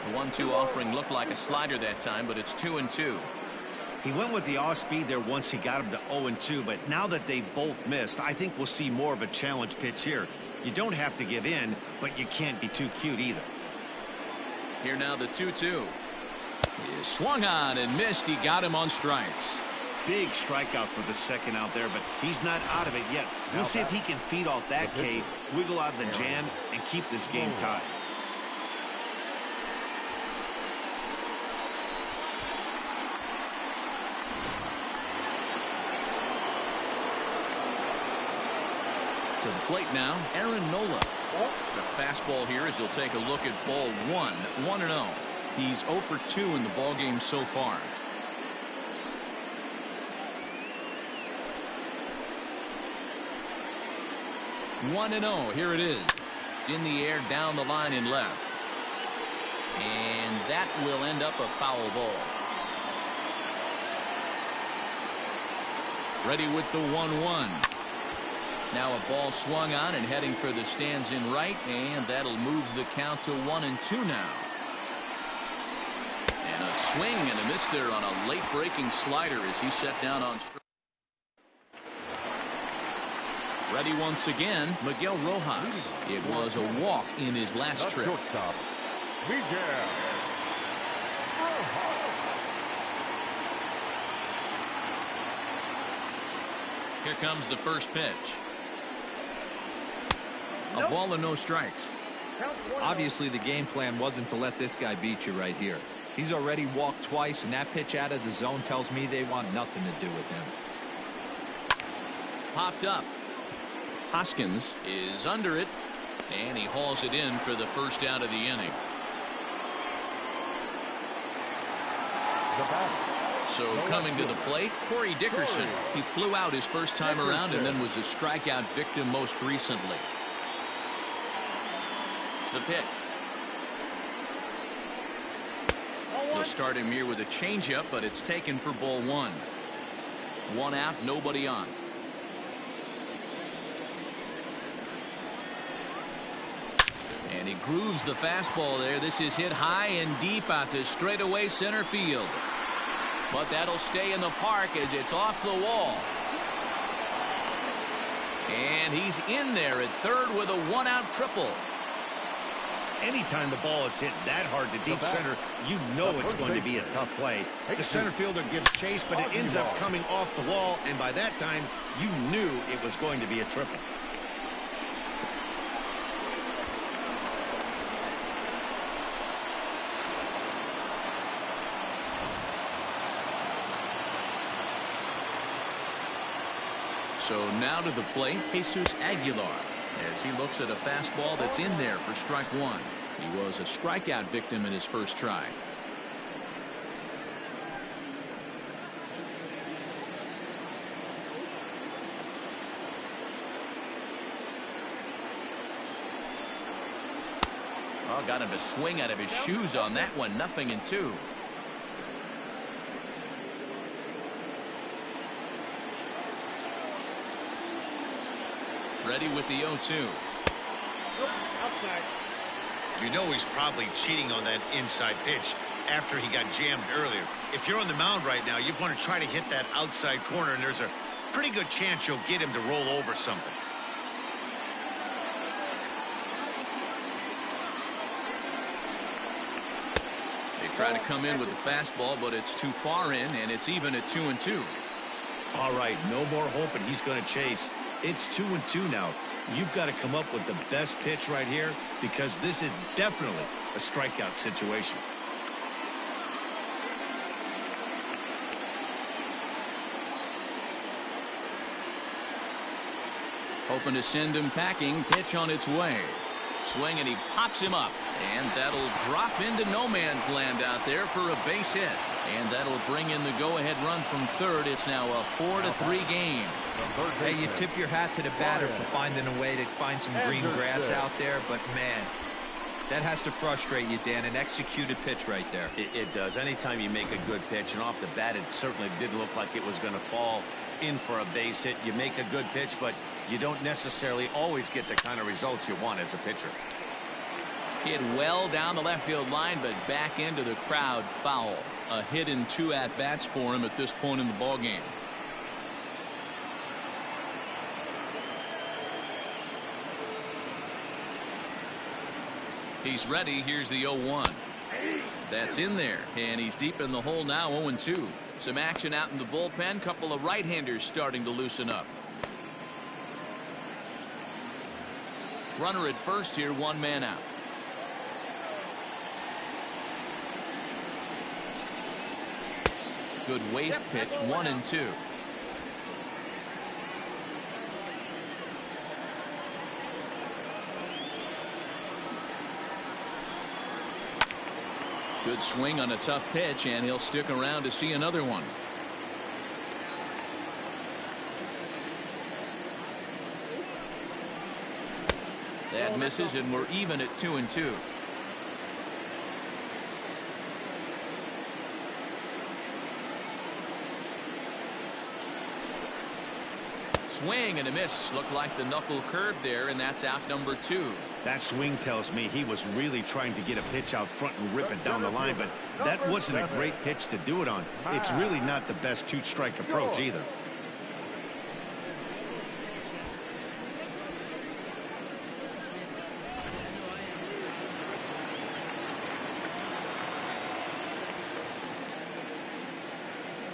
The 1-2 offering looked like a slider that time, but it's 2-2. He went with the off speed there once he got him to 0-2, but now that they both missed, I think we'll see more of a challenge pitch here. You don't have to give in, but you can't be too cute either. Here now the 2-2. He swung on and missed. He got him on strikes. Big strikeout for the second out there, but he's not out of it yet. We'll see if he can feed off that K, wiggle out of the jam, and keep this game tied. To the plate now, Aaron Nola. The fastball here as he'll take a look at ball 1, 1-0. He's 0 for 2 in the ball game so far. One and 0. Here it is. In the air, down the line and left. And that will end up a foul ball. Ready with the 1-1. Now a ball swung on and heading for the stands in right, and that'll move the count to 1-2 now. And a swing and a miss there on a late breaking slider as he set down on strike. Ready once again, Miguel Rojas. It was a walk in his last trip. Shortstop, Miguel. Here comes the first pitch. A ball and no strikes. Obviously the game plan wasn't to let this guy beat you right here. He's already walked twice, and that pitch out of the zone tells me they want nothing to do with him. Popped up. Hoskins is under it, and he hauls it in for the first out of the inning. So coming to the plate, Corey Dickerson. He flew out his first time around and then was a strikeout victim most recently. The pitch. He'll start him here with a changeup, but it's taken for ball 1. 1 out, nobody on. And he grooves the fastball there. This is hit high and deep out to straightaway center field. But that'll stay in the park as it's off the wall. And he's in there at third with a one-out triple. Anytime the ball is hit that hard to deep center, you know it's going to be a tough play. The center fielder gives chase, but it ends up coming off the wall, and by that time, you knew it was going to be a triple. So now to the plate, Jesus Aguilar, as he looks at a fastball that's in there for strike one. He was a strikeout victim in his first try. Oh, got him to swing out of his shoes on that one. 0-2. Ready with the 0-2. Outside. You know he's probably cheating on that inside pitch after he got jammed earlier. If you're on the mound right now, you want to try to hit that outside corner, and there's a pretty good chance you'll get him to roll over something. They try to come in with the fastball, but it's too far in, and it's even at 2-2. All right, no more hoping he's going to chase. It's 2-2 now. You've got to come up with the best pitch right here, because this is definitely a strikeout situation. Hoping to send him packing. Pitch on its way. Swing, and he pops him up. And that'll drop into no man's land out there for a base hit. And that'll bring in the go-ahead run from third. It's now a 4-3 game. Hey, you tip your hat to the batter for finding a way to find some green grass out there, but man, that has to frustrate you, Dan. An executed pitch right there. It does. Anytime you make a good pitch, and off the bat it certainly didn't look like it was going to fall in for a base hit. You make a good pitch, but you don't necessarily always get the kind of results you want as a pitcher. Hit well down the left field line, but back into the crowd foul. A hit in 2 at-bats for him at this point in the ballgame. He's ready. Here's the 0-1. That's in there, and he's deep in the hole now. 0-2. Some action out in the bullpen. Couple of right-handers starting to loosen up. Runner at first here, 1 man out. Good waste pitch. 1-2. Good swing on a tough pitch, and he'll stick around to see another one. That misses, and we're even at 2-2. Swing and a miss. Looked like the knuckle curve there, and that's out number 2. That swing tells me he was really trying to get a pitch out front and rip it down the line, but that wasn't a great pitch to do it on. It's really not the best 2-strike approach either.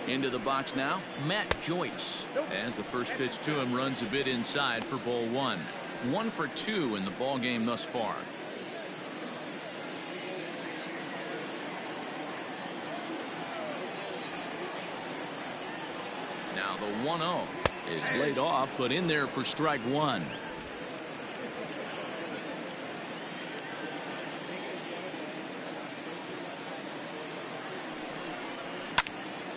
Into the box now, Matt Joyce, as the first pitch to him runs a bit inside for ball 1. 1 for 2 in the ball game thus far. Now the 1-0 is laid off, but in there for strike 1.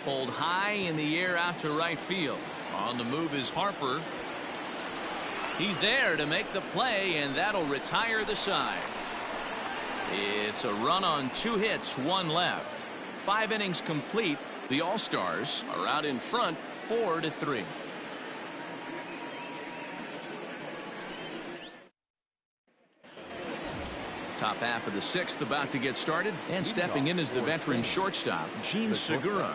Pulled high in the air out to right field. On the move is Harper. He's there to make the play, and that'll retire the side. It's a run on 2 hits, 1 left. 5 innings complete. The All-Stars are out in front 4-3. Top half of the 6th about to get started, and stepping in is the veteran shortstop, Gene Segura.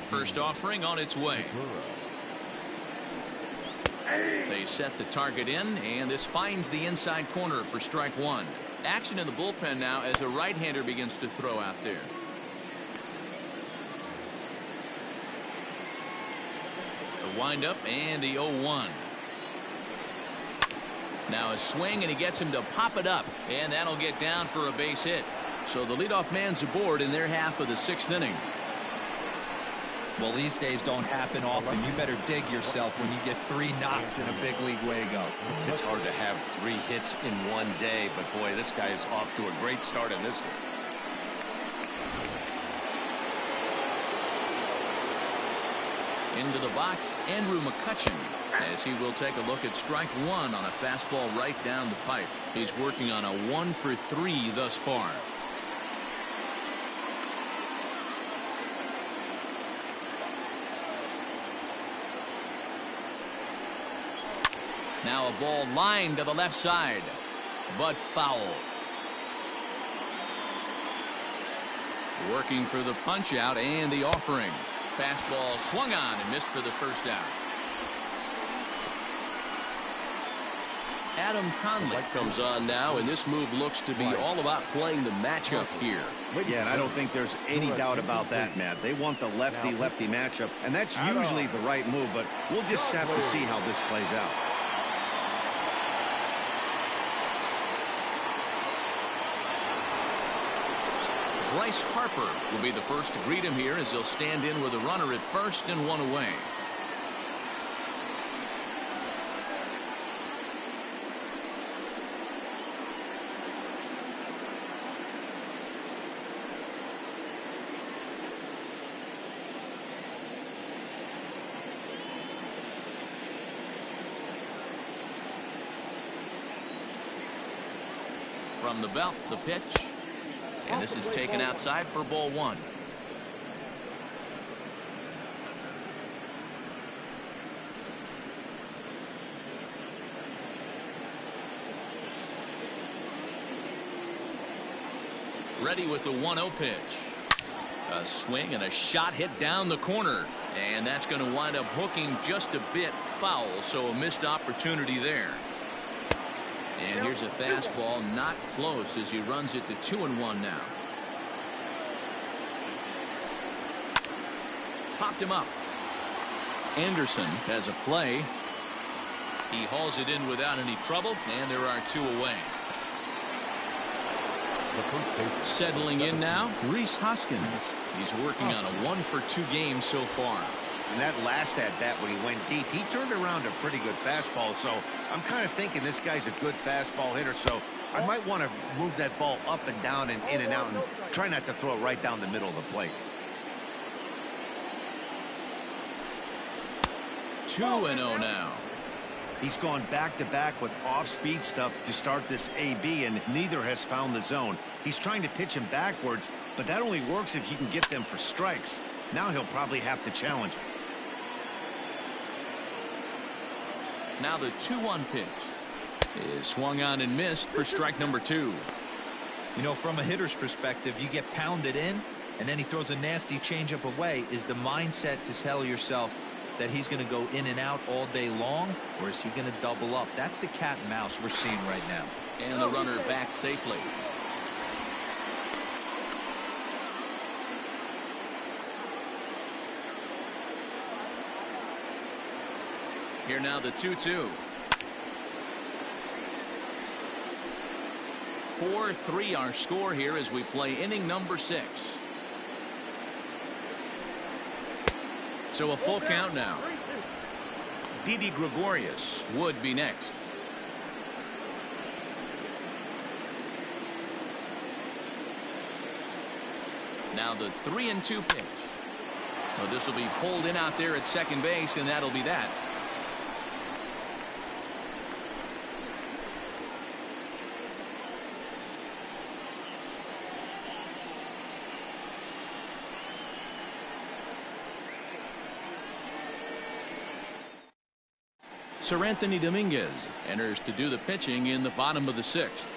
First offering on its way. They set the target in, and this finds the inside corner for strike one. Action in the bullpen now as a right-hander begins to throw out there. The windup and the 0-1. Now a swing, and he gets him to pop it up, and that'll get down for a base hit. So the leadoff man's aboard in their half of the sixth inning. Well, these days don't happen often. You better dig yourself when you get 3 knocks in a big league Wago. It's hard to have 3 hits in one day, but boy, this guy is off to a great start in this one. Into the box, Andrew McCutchen, as he will take a look at strike one on a fastball right down the pipe. He's working on a 1 for 3 thus far. Now a ball lined to the left side, but foul. Working for the punch out and the offering. Fastball swung on and missed for the first out. Adam Conley comes on now, and this move looks to be all about playing the matchup here. Yeah, and I don't think there's any doubt about that, Matt. They want the lefty-lefty matchup, and that's usually the right move, but we'll just have to see how this plays out. Bryce Harper will be the first to greet him here as he'll stand in with a runner at first and 1 away. From the belt, the pitch. And this is taken outside for ball 1. Ready with the 1-0 pitch. A swing and a shot hit down the corner. And that's going to wind up hooking just a bit foul, so a missed opportunity there. And here's a fastball not close as he runs it to 2-1 now. Popped him up. Anderson has a play. He hauls it in without any trouble, and there are 2 away. Settling in now, Rhys Hoskins. He's working on a 1 for 2 game so far. And that last at-bat when he went deep, he turned around a pretty good fastball. So I'm kind of thinking this guy's a good fastball hitter. So I might want to move that ball up and down and in and out and try not to throw it right down the middle of the plate. 2-0 now. He's gone back-to-back with off-speed stuff to start this AB, and neither has found the zone. He's trying to pitch him backwards, but that only works if you can get them for strikes. Now he'll probably have to challenge it. Now the 2-1 pitch is swung on and missed for strike number 2. You know, from a hitter's perspective, you get pounded in, and then he throws a nasty changeup away. Is the mindset to tell yourself that he's going to go in and out all day long, or is he going to double up? That's the cat and mouse we're seeing right now. And the runner back safely. Here now the 2-2. 4-3 our score here as we play inning number 6. So a full count now. Didi Gregorius would be next. Now the 3-2 pitch. Well, this will be pulled in out there at second base, and that'll be that. Sir Anthony Dominguez enters to do the pitching in the bottom of the 6th.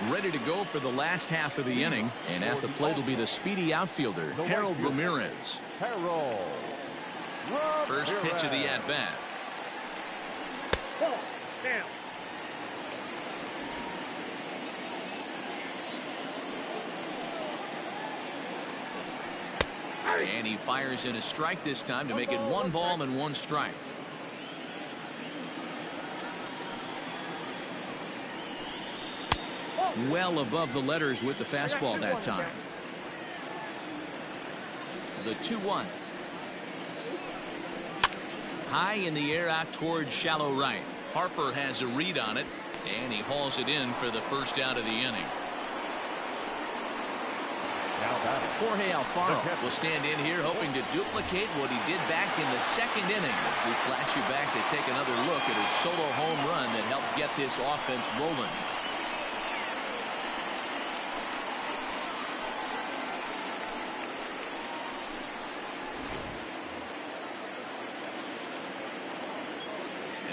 Ready to go for the last half of the inning, and at the plate will be the speedy outfielder, Harold Ramirez. First pitch of the at-bat. Ball. Down. And he fires in a strike this time to make it 1 ball and 1 strike. Well above the letters with the fastball that time. The 2-1. High in the air out towards shallow right. Harper has a read on it, and he hauls it in for the first out of the inning. Jorge Alfaro will stand in here hoping to duplicate what he did back in the 2nd inning as we flash you back to take another look at his solo home run that helped get this offense rolling.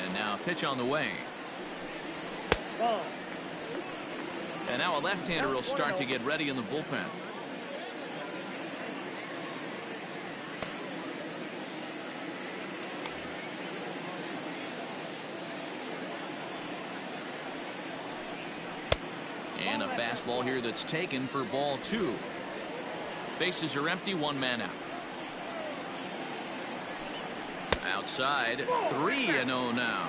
And now a pitch on the way. Ball. And now a left-hander will start to get ready in the bullpen. And a fastball here that's taken for ball 2. Bases are empty, 1 man out. Outside, 3-0 now.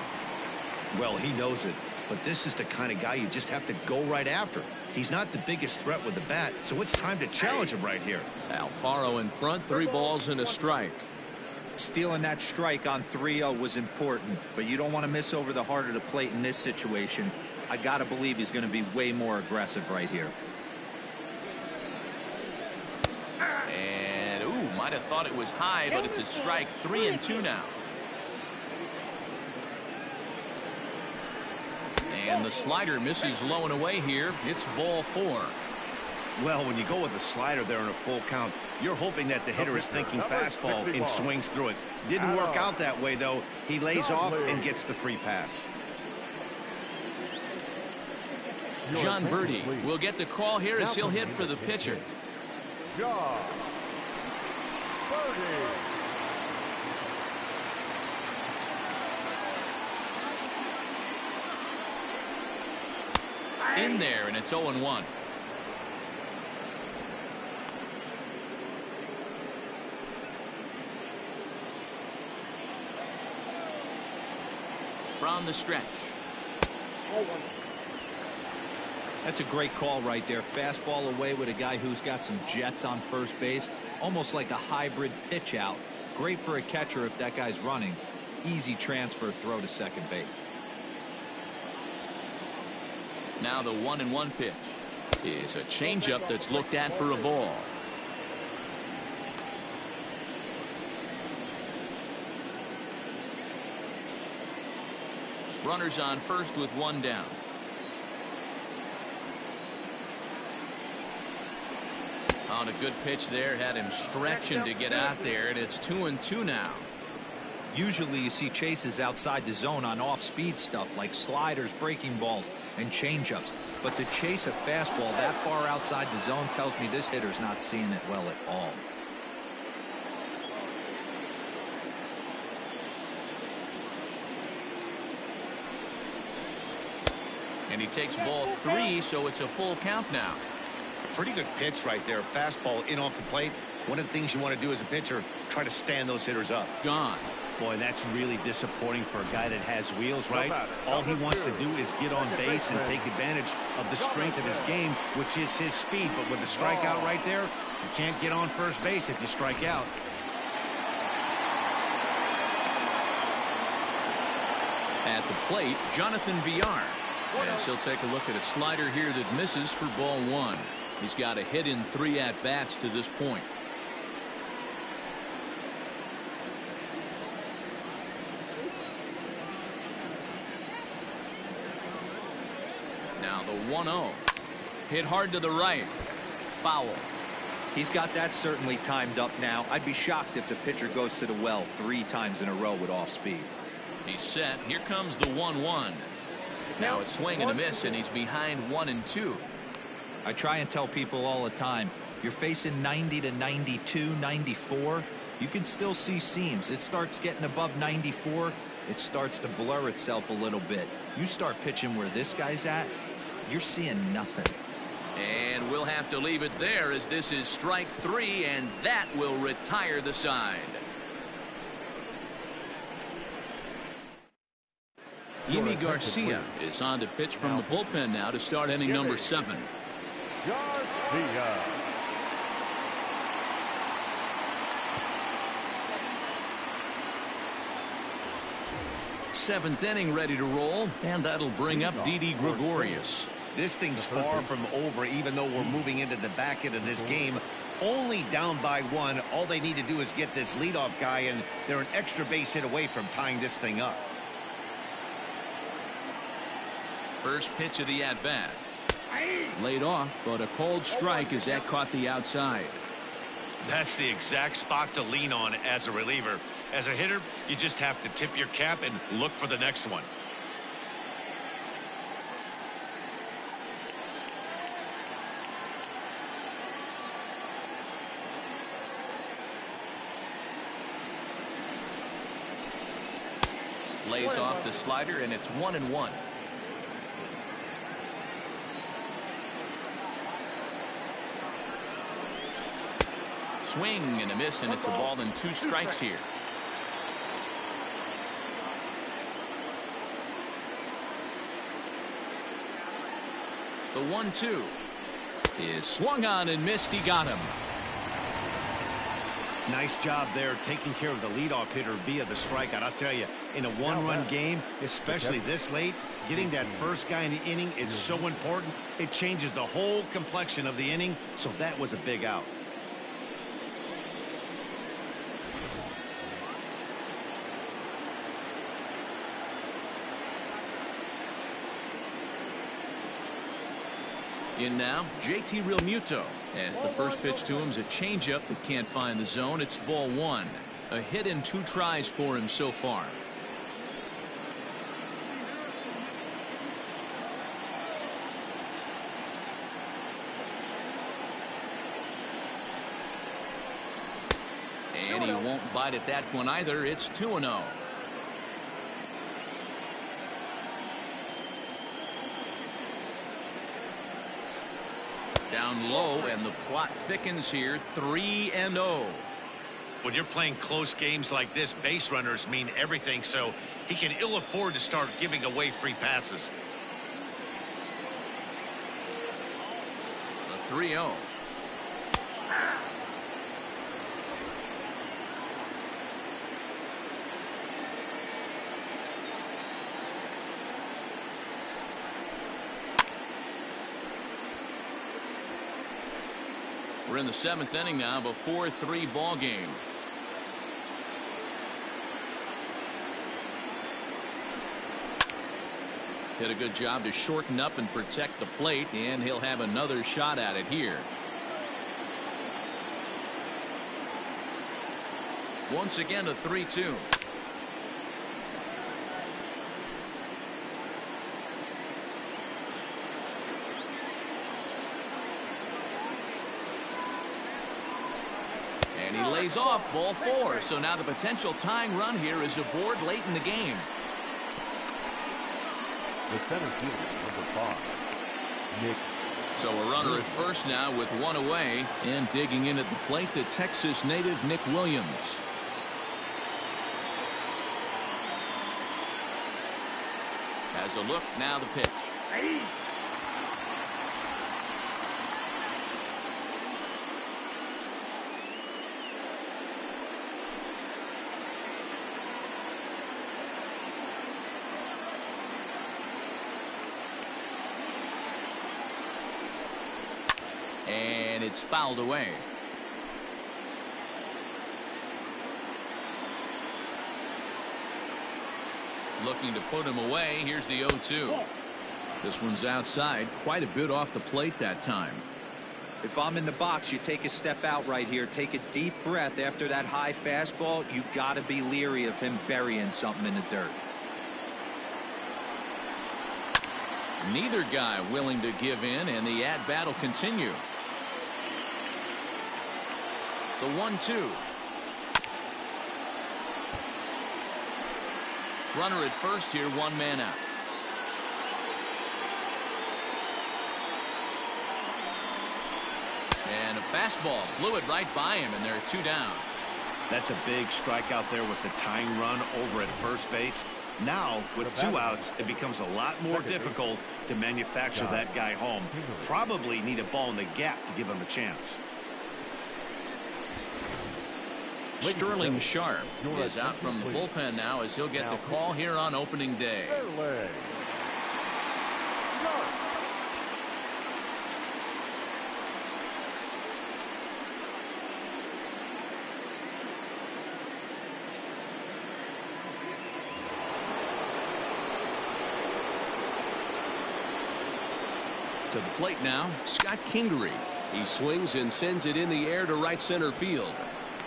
Well, he knows it, but this is the kind of guy you just have to go right after. He's not the biggest threat with the bat, so it's time to challenge him right here. Alfaro in front, 3 balls and a strike. Stealing that strike on 3-0 was important, but you don't want to miss over the heart of the plate in this situation. I got to believe he's going to be way more aggressive right here. And, ooh, might have thought it was high, but it's a strike. 3-2 now. And the slider misses low and away here. It's ball 4. Well, when you go with a slider there in a full count, you're hoping that the hitter is thinking fastball and swings through it. Didn't work out that way, though. He lays off and gets the free pass. John Birdie will get the call here as he'll hit for the pitcher. John Birdie. In there, and it's 0-1. From the stretch. That's a great call right there. Fastball away with a guy who's got some jets on first base. Almost like a hybrid pitch out. Great for a catcher if that guy's running. Easy transfer throw to second base. Now the 1-1 pitch is a changeup that's looked at for a ball. Runners on first with 1 down. On a good pitch there, had him stretching to get out there, and it's 2-2 now. Usually you see chases outside the zone on off-speed stuff like sliders, breaking balls, and changeups. But to chase a fastball that far outside the zone tells me this hitter's not seeing it well at all. And he takes ball 3, so it's a full count now. Pretty good pitch right there. Fastball in off the plate. One of the things you want to do as a pitcher, try to stand those hitters up. Gone. Boy, that's really disappointing for a guy that has wheels, right? All he wants to do is get on base and take advantage of the strength of his game, which is his speed. But with the strikeout right there, you can't get on first base if you strike out. At the plate, Jonathan Villar. As he'll take a look at a slider here that misses for ball 1. He's got a hit in 3 at-bats to this point. Now the 1-0. Hit hard to the right. Foul. He's got that certainly timed up now. I'd be shocked if the pitcher goes to the well 3 times in a row with off speed. He's set. Here comes the 1-1. Now it's swing and a miss, and he's behind 1-2. I try and tell people all the time, you're facing 90 to 92, 94. You can still see seams. It starts getting above 94. It starts to blur itself a little bit. You start pitching where this guy's at, you're seeing nothing. And we'll have to leave it there, as this is strike 3, and that will retire the side. Yimi Garcia is on to pitch from the bullpen now to start inning number 7. Garcia. Seventh inning ready to roll, and that'll bring up Didi Gregorius. This thing's far from over, even though we're moving into the back end of this game. Only down by 1. All they need to do is get this leadoff guy, and they're an extra base hit away from tying this thing up. First pitch of the at-bat. Laid off, but a cold strike as that caught the outside. That's the exact spot to lean on as a reliever. As a hitter, you just have to tip your cap and look for the next one. Lays off the slider, and it's 1-1. Swing and a miss, and it's a ball and 2 strikes here. The 1-2 is swung on and missed. He got him. Nice job there taking care of the leadoff hitter via the strikeout. I'll tell you, in a one-run game, especially this late, getting that first guy in the inning is so important. It changes the whole complexion of the inning, so that was a big out. In now, JT Realmuto, as the first pitch to him is a changeup that can't find the zone. It's ball 1. A hit in 2 tries for him so far. And he won't bite at that one either. It's 2-0. Down low, and the plot thickens here. 3-0. When you're playing close games like this, base runners mean everything, so he can ill afford to start giving away free passes. The 3-0. We're in the 7th inning now of a 4-3 ball game. Did a good job to shorten up and protect the plate, and he'll have another shot at it here. Once again, a 3-2. And he lays off, ball 4. So now the potential tying run here is aboard late in the game. The center fielder, number 5, Nick. So a runner at first now with 1 away, and digging in at the plate, the Texas native Nick Williams. Has a look, now the pitch. And it's fouled away. Looking to put him away. Here's the 0-2. This one's outside, quite a bit off the plate that time. If I'm in the box, you take a step out right here, take a deep breath after that high fastball. You got to be leery of him burying something in the dirt. Neither guy willing to give in, and the at-bat will continue. The 1-2. Runner at first here, one man out. And a fastball blew it right by him, and there are two down. That's a big strikeout there with the tying run over at first base. Now, with two outs, it becomes a lot more difficult to manufacture that guy home. Probably need a ball in the gap to give him a chance. Sterling Sharp is out from the bullpen now as he'll get the call here on opening day. To the plate now, Scott Kingery. He swings and sends it in the air to right center field.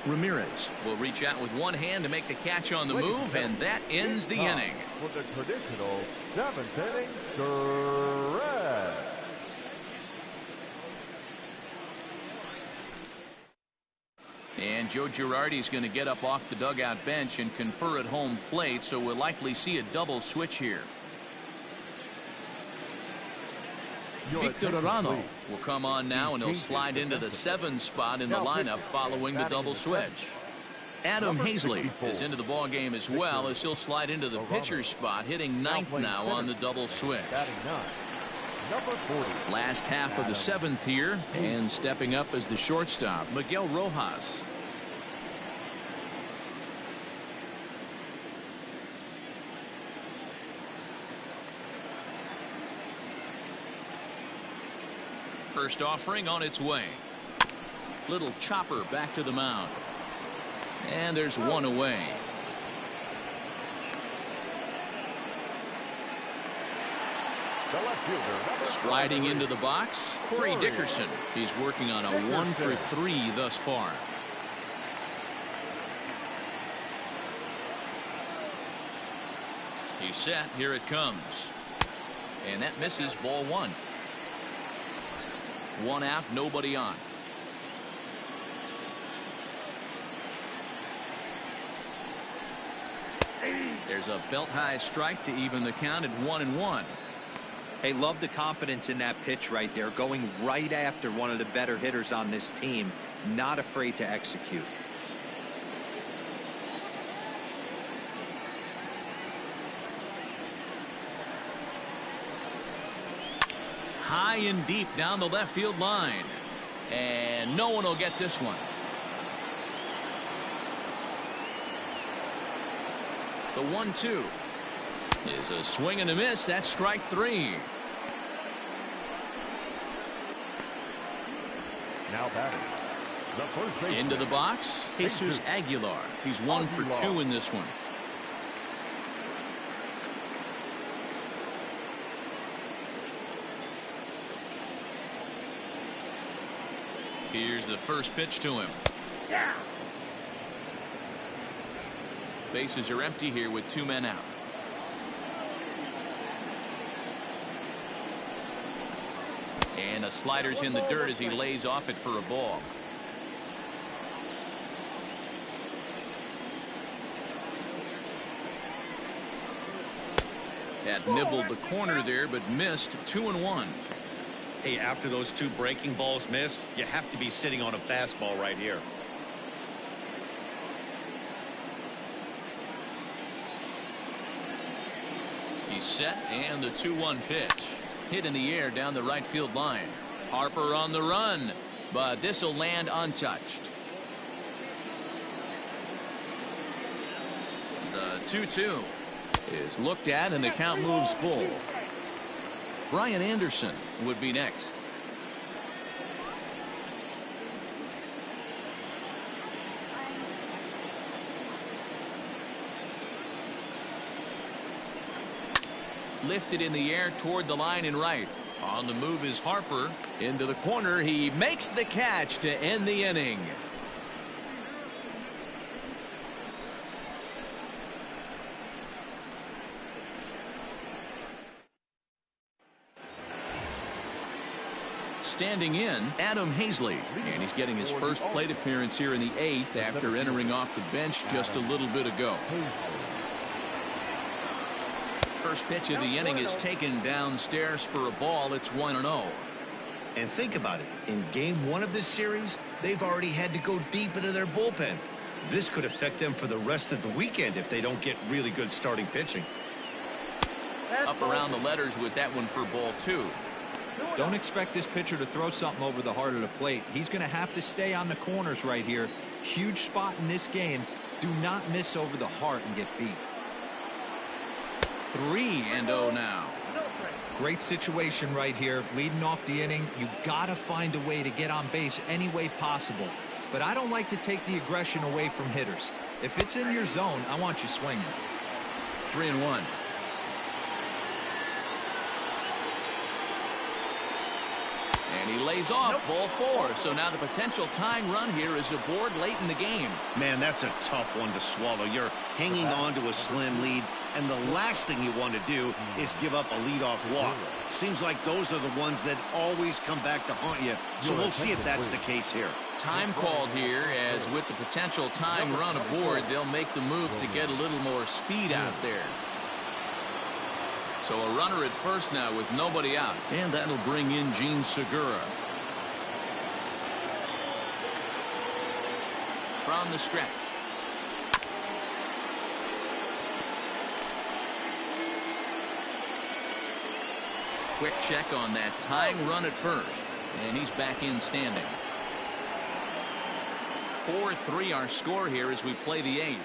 Ramirez will reach out with one hand to make the catch on the move, and that ends the inning. For the traditional 7th inning stretch. And Joe Girardi's going to get up off the dugout bench and confer at home plate, so we'll likely see a double switch here. Victor Arano will come on now, and he'll slide into the 7 spot in the lineup following the double switch. Adam Hazley is into the ball game as well, as he'll slide into the pitcher spot, hitting 9th now on the double switch. Last half of the 7th here, and stepping up as the shortstop, Miguel Rojas. First offering on its way. Little chopper back to the mound. And there's one away. Striding into the box, Corey Dickerson. He's working on a 1 for 3 thus far. He's set. Here it comes. And that misses, ball 1. 1 out, nobody on. There's a belt high strike to even the count at 1-1. Hey, love the confidence in that pitch right there, going right after one of the better hitters on this team, not afraid to execute. High and deep down the left field line, and no one will get this one. The 1-2 is a swing and a miss. That's strike 3. Now batting, the first baseman. Into the box, Jesus Aguilar. He's 1 for 2 in this one. Here's the first pitch to him. Yeah. Bases are empty here with 2 men out. And a slider's in the dirt as he lays off it for a ball. That nibbled the corner there, but missed. 2-1. Hey, after those 2 breaking balls missed, you have to be sitting on a fastball right here. He's set, and the 2-1 pitch. Hit in the air down the right field line. Harper on the run, but this will land untouched. The 2-2 is looked at, and the count moves full. Brian Anderson would be next. Lifted in the air toward the line and right. On the move is Harper. Into the corner. He makes the catch to end the inning. Standing in, Adam Hazley. And he's getting his first plate appearance here in the 8th after entering off the bench just a little bit ago. First pitch of the inning is taken downstairs for a ball. It's 1-0. And think about it. In game 1 of this series, they've already had to go deep into their bullpen. This could affect them for the rest of the weekend if they don't get really good starting pitching. Up around the letters with that one for ball 2. Don't expect this pitcher to throw something over the heart of the plate. He's going to have to stay on the corners right here. Huge spot in this game. Do not miss over the heart and get beat. 3-0 now. Great situation right here. Leading off the inning, you got to find a way to get on base any way possible. But I don't like to take the aggression away from hitters. If it's in your zone, I want you swinging. 3-1. And he lays off ball 4. So now the potential tying run here is aboard late in the game. Man, that's a tough one to swallow. You're hanging on to a slim lead, and the last thing you want to do is give up a leadoff walk. Seems like those are the ones that always come back to haunt you. So we'll see if that's the case here. Time called here, as with the potential tying run aboard, they'll make the move to get a little more speed out there. So a runner at first now with nobody out. And that'll bring in Gene Segura. From the stretch. Quick check on that tying run at first. And he's back in standing. 4-3 our score here as we play the 8th.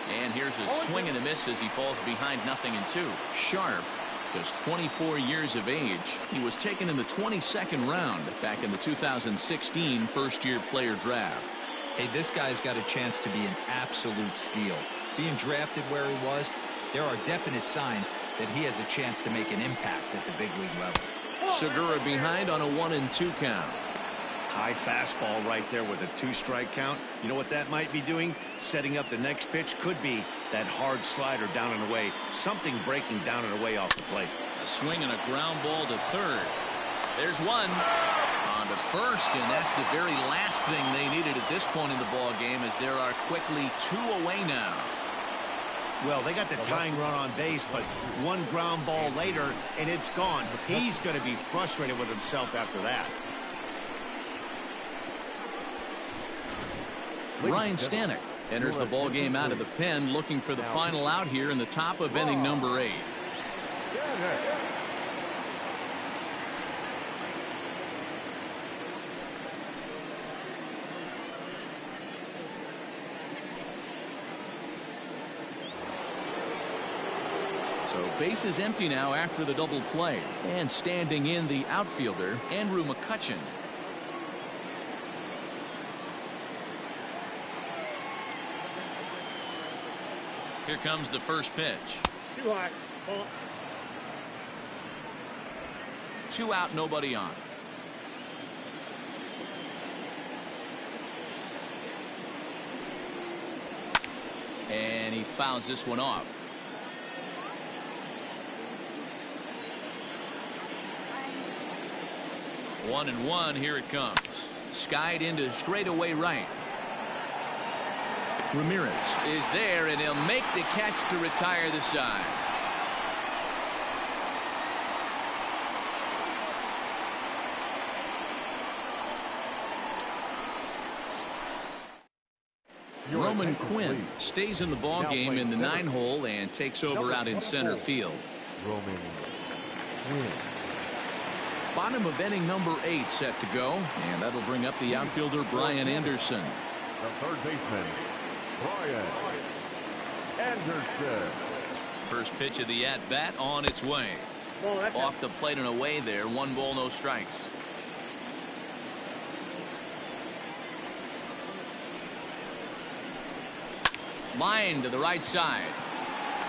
And here's a swing and a miss as he falls behind 0-2. Sharp, just 24 years of age. He was taken in the 22nd round back in the 2016 first-year player draft. Hey, this guy's got a chance to be an absolute steal. Being drafted where he was, there are definite signs that he has a chance to make an impact at the big league level. Segura behind on a 1-2 count. High fastball right there with a 2-strike count. You know what that might be doing? Setting up the next pitch. Could be that hard slider down and away. Something breaking down and away off the plate. A swing and a ground ball to third. There's one. On to first, and that's the very last thing they needed at this point in the ball game, as there are quickly 2 away now. Well, they got the tying run on base, but one ground ball later, and it's gone. He's going to be frustrated with himself after that. Ryan Stanek enters the ball game out of the pen, looking for the final out here in the top of inning number 8. So base is empty now after the double play, and standing in the outfielder, Andrew McCutchen. Here comes the first pitch. Too high. Ball. 2 out, nobody on. And he fouls this one off. One and one, here it comes. Skied into straightaway right. Ramirez is there, and he'll make the catch to retire the side. Roman Quinn stays in the ball game in the 9-hole and takes over out in center field. Roman Quinn. Bottom of inning number 8 set to go, and that'll bring up the outfielder Brian Anderson. The third baseman, Brian Anderson. First pitch of the at-bat on its way. Off the plate and away there. 1 ball, no strikes. Line to the right side.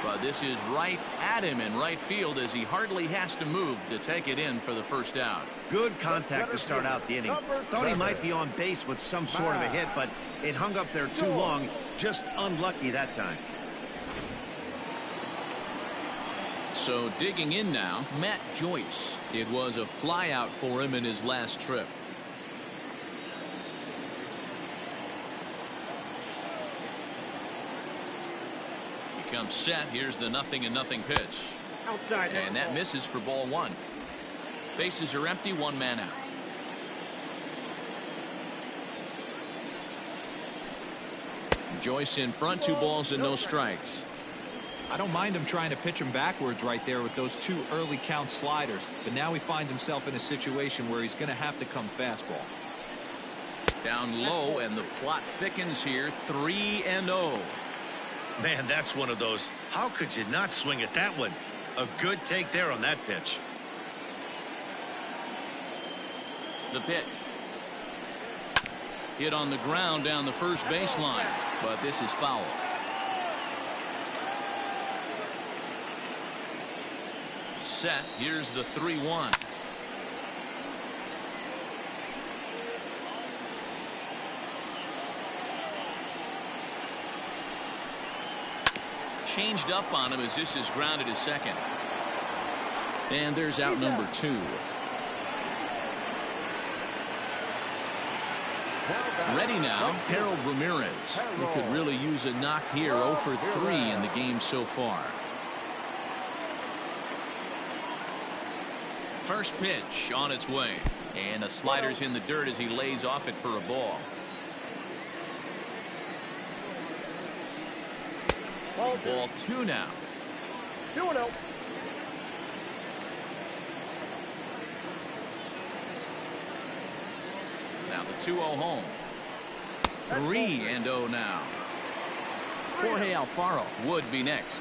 But this is right at him in right field, as he hardly has to move to take it in for the first out. Good contact to start out the inning. Thought he might be on base with some sort of a hit, but it hung up there too long. Just unlucky that time. So digging in now, Matt Joyce. It was a flyout for him in his last trip. He comes set. Here's the 0-0 pitch. Outside. And that misses for ball one. Bases are empty, one man out. Joyce in front, 2 balls and no strikes. I don't mind him trying to pitch him backwards right there with those 2 early count sliders, but now he finds himself in a situation where he's going to have to come fastball. Down low, and the plot thickens here. 3-0. Man, that's one of those. How could you not swing at that one? A good take there on that pitch. The pitch. Hit on the ground down the first baseline, but this is foul. Set. Here's the 3-1. Changed up on him as this is grounded to second. And there's out number 2. Ready now, Harold Ramirez, who could really use a knock here. 0 for 3 in the game so far. First pitch on its way, and a slider's in the dirt as he lays off it for a ball. Ball 2 now. 2-0. Now the 2-0 home. 3-0 now. Jorge Alfaro would be next.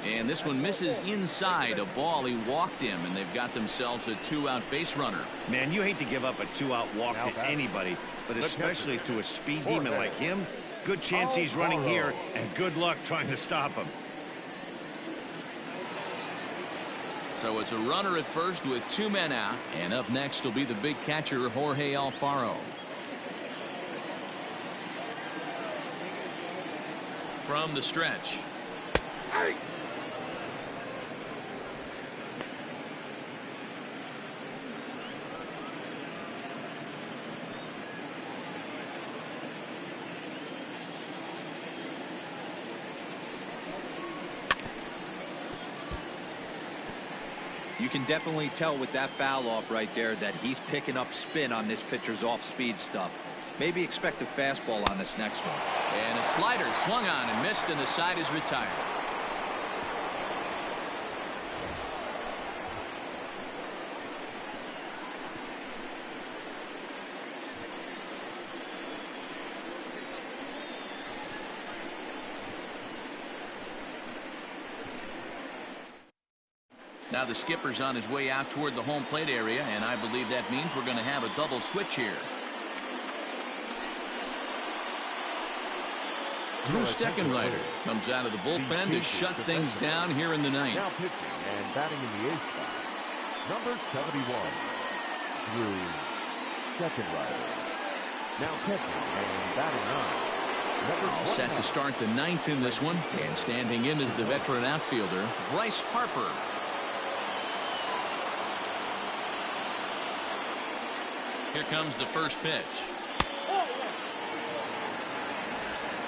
And this one misses inside. A ball. He walked him, and they've got themselves a 2-out base runner. Man, you hate to give up a 2-out walk to anybody, but especially to a speed demon like him. Good chance he's running here, and good luck trying to stop him. So it's a runner at first with 2 men out, and up next will be the big catcher Jorge Alfaro. From the stretch. You can definitely tell with that foul off right there that he's picking up spin on this pitcher's off-speed stuff. Maybe expect a fastball on this next one. And a slider swung on and missed, and the side is retired. Now the skipper's on his way out toward the home plate area, and I believe that means we're going to have a double switch here. Drew Steckenrider comes out of the bullpen to shut things down here in the ninth. Now pitching and batting in the 8th spot, number 71, Drew Steckenrider. Now pitching and batting 9. All set to start the ninth in this one, and standing in is the veteran outfielder Bryce Harper. Here comes the first pitch.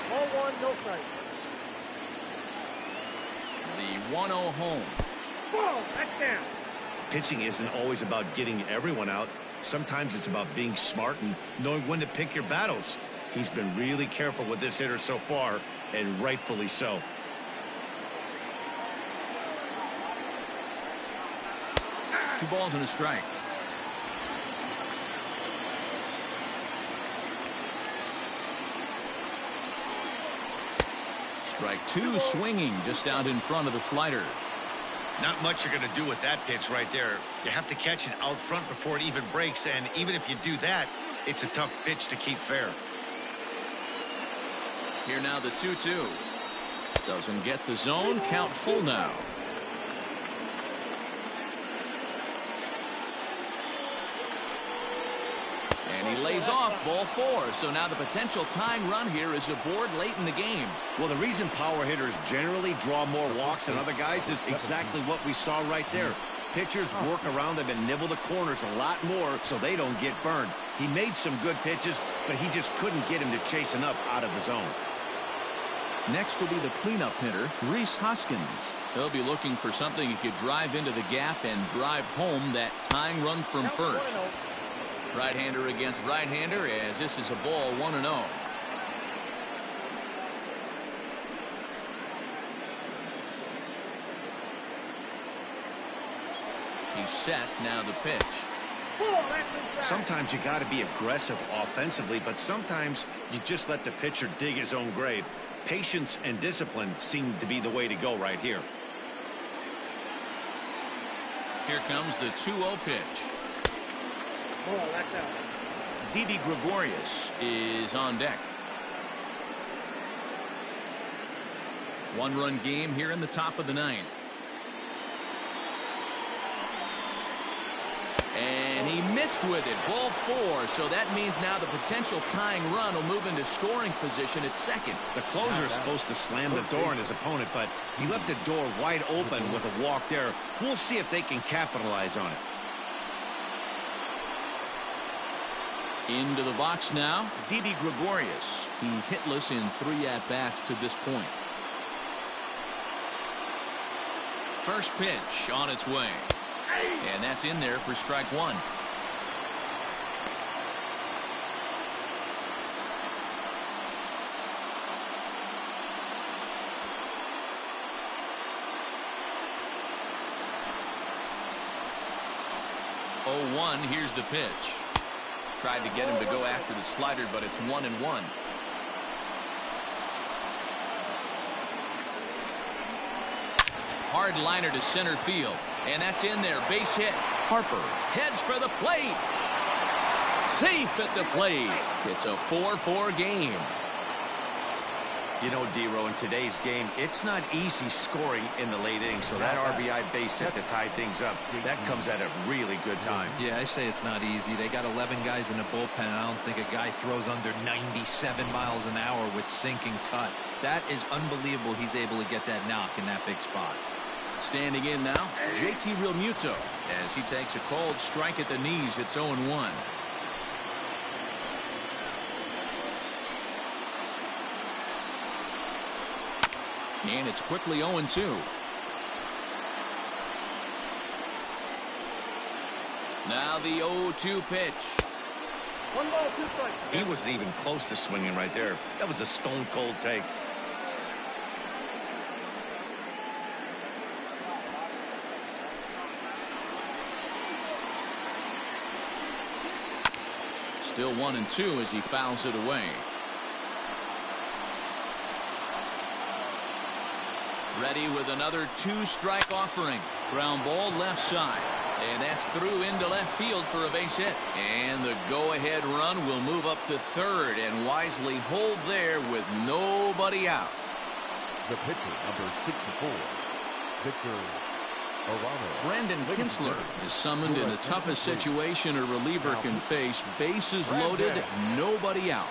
Ball 1, no strike. The 1-0 home. Ball, that's down. Pitching isn't always about getting everyone out. Sometimes it's about being smart and knowing when to pick your battles. He's been really careful with this hitter so far, and rightfully so. Two balls and a strike. Strike 2, swinging just out in front of the slider. Not much you're going to do with that pitch right there. You have to catch it out front before it even breaks, and even if you do that, it's a tough pitch to keep fair. Here now the 2-2. Doesn't get the zone. Count full now. And he lays off ball 4. So now the potential tying run here is aboard late in the game. Well, the reason power hitters generally draw more walks than other guys is exactly what we saw right there. Pitchers work around them and nibble the corners a lot more so they don't get burned. He made some good pitches, but he just couldn't get him to chase enough out of the zone. Next will be the cleanup hitter, Rhys Hoskins. He'll be looking for something he could drive into the gap and drive home that tying run from first. Right-hander against right-hander, as this is a ball 1-0. He's set. Now the pitch. Sometimes you got to be aggressive offensively, but sometimes you just let the pitcher dig his own grave. Patience and discipline seem to be the way to go right here. Here comes the 2-0 pitch. Oh, that's out. Didi Gregorius is on deck. One-run game here in the top of the 9th. And he missed with it. Ball 4. So that means now the potential tying run will move into scoring position at second. The closer is supposed to slam the door on his opponent, but he left the door wide open with a walk there. We'll see if they can capitalize on it. Into the box now, Didi Gregorius. He's hitless in 3 at-bats to this point. First pitch on its way. And that's in there for strike 1. Oh, 1. Here's the pitch. Tried to get him to go after the slider, but it's 1-1. Hard liner to center field. And that's in there. Base hit. Harper heads for the plate. Safe at the plate. It's a 4-4 game. You know, D-Row, in today's game, it's not easy scoring in the late innings, so that RBI base hit to tie things up, that comes at a really good time. Yeah, I say it's not easy. They got 11 guys in the bullpen. I don't think a guy throws under 97 miles an hour with sinking cut. That is unbelievable he's able to get that knock in that big spot. Standing in now, JT Realmuto, as he takes a cold strike at the knees. It's 0-1. And it's quickly 0-2. Now the 0-2 pitch. 1 ball, 2 strikes. He wasn't even close to swinging right there. That was a stone-cold take. Still 1-2 as he fouls it away. Ready with another 2-strike offering. Ground ball left side. And that's through into left field for a base hit. And the go-ahead run will move up to third and wisely hold there with nobody out. The pitcher, number 64, Victor Arano. Brandon Kinsler is summoned in the toughest situation a reliever can face. Bases loaded, nobody out.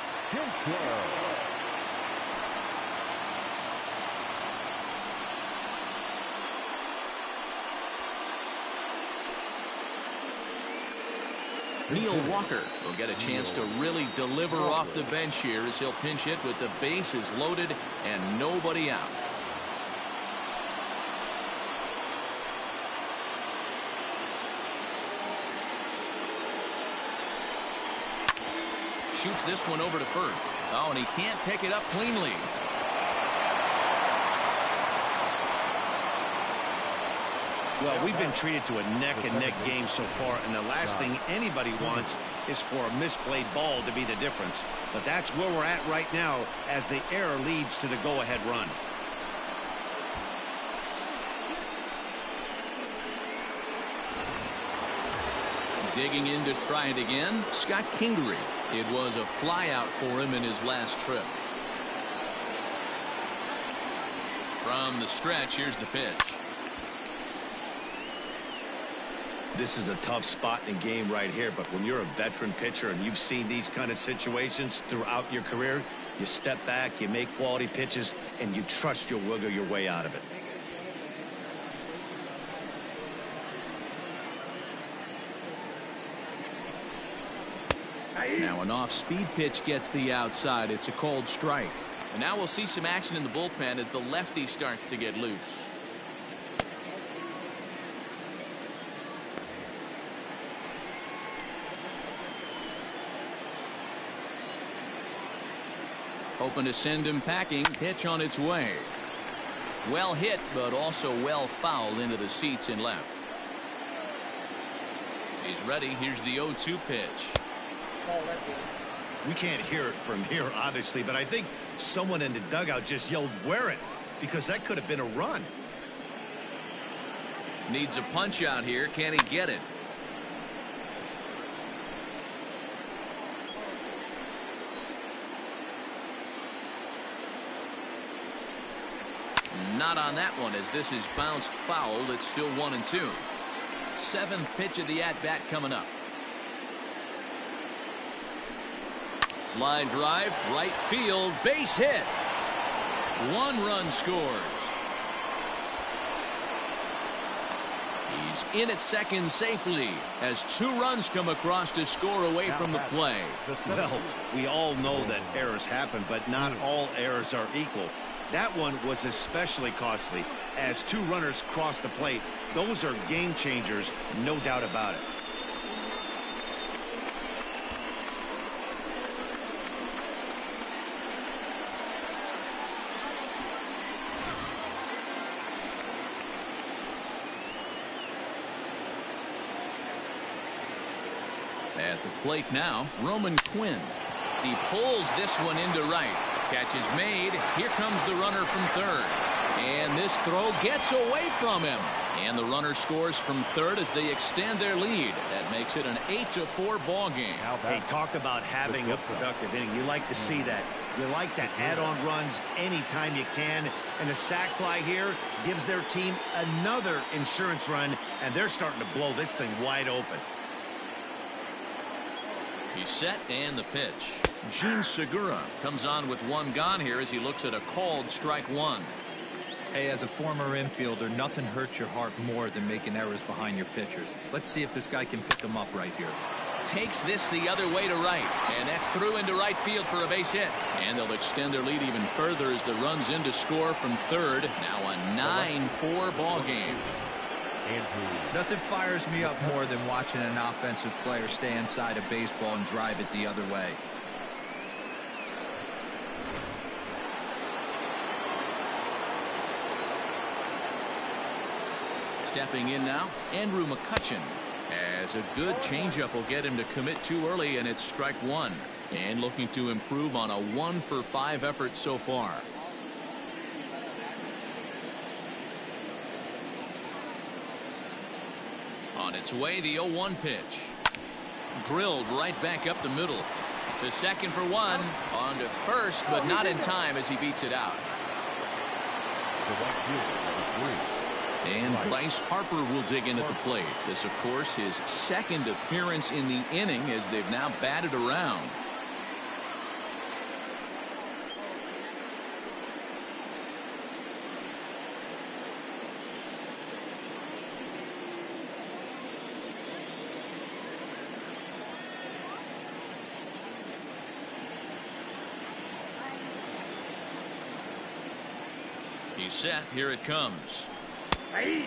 Neil Walker will get a chance to really deliver off the bench here as he'll pinch hit with the bases loaded and nobody out. Shoots this one over to first. Oh, and he can't pick it up cleanly. Well, we've been treated to a neck-and-neck game so far, and the last thing anybody wants is for a misplayed ball to be the difference. But that's where we're at right now as the error leads to the go-ahead run. Digging in to try it again, Scott Kingery. It was a flyout for him in his last trip. From the stretch, here's the pitch. This is a tough spot in the game right here, but when you're a veteran pitcher and you've seen these kind of situations throughout your career, you step back, you make quality pitches, and you trust you'll wiggle your way out of it. Now an off-speed pitch gets the outside. It's a called strike. And now we'll see some action in the bullpen as the lefty starts to get loose. Hoping to send him packing. Pitch on its way. Well hit, but also well fouled into the seats in left. He's ready. Here's the 0-2 pitch. We can't hear it from here, obviously, but I think someone in the dugout just yelled, "Wear it," because that could have been a run. Needs a punch out here. Can he get it? Not on that one, as this is bounced foul. It's still 1-2. Seventh pitch of the at-bat coming up. Line drive, right field, base hit. 1 run scores. He's in at second safely as 2 runs come across to score away from the play. Well, we all know that errors happen, but not all errors are equal. That one was especially costly as 2 runners crossed the plate. Those are game changers, no doubt about it. At the plate now, Roman Quinn. He pulls this one into right. Catch is made. Here comes the runner from third. And this throw gets away from him. And the runner scores from third as they extend their lead. That makes it an 8-4 ball game. Hey, talk about having a productive inning. You like to see that. You like to add on runs anytime you can. And the sac fly here gives their team another insurance run. And they're starting to blow this thing wide open. He's set and the pitch. Gene Segura comes on with 1 gone here as he looks at a called strike 1. Hey, as a former infielder, nothing hurts your heart more than making errors behind your pitchers. Let's see if this guy can pick them up right here. Takes this the other way to right, and that's through into right field for a base hit. And they'll extend their lead even further as the run's in to score from third. Now a 9-4 ball game. Nothing fires me up more than watching an offensive player stay inside a baseball and drive it the other way. Stepping in now, Andrew McCutcheon. As a good changeup will get him to commit too early, and it's strike 1. And looking to improve on a 1-for-5 effort so far. On its way, the 0-1 pitch. Drilled right back up the middle. To second for 1. On to first, but not in time as he beats it out. And Bryce Harper will dig in at the plate. This, of course, his second appearance in the inning as they've now batted around. He's set. Here it comes.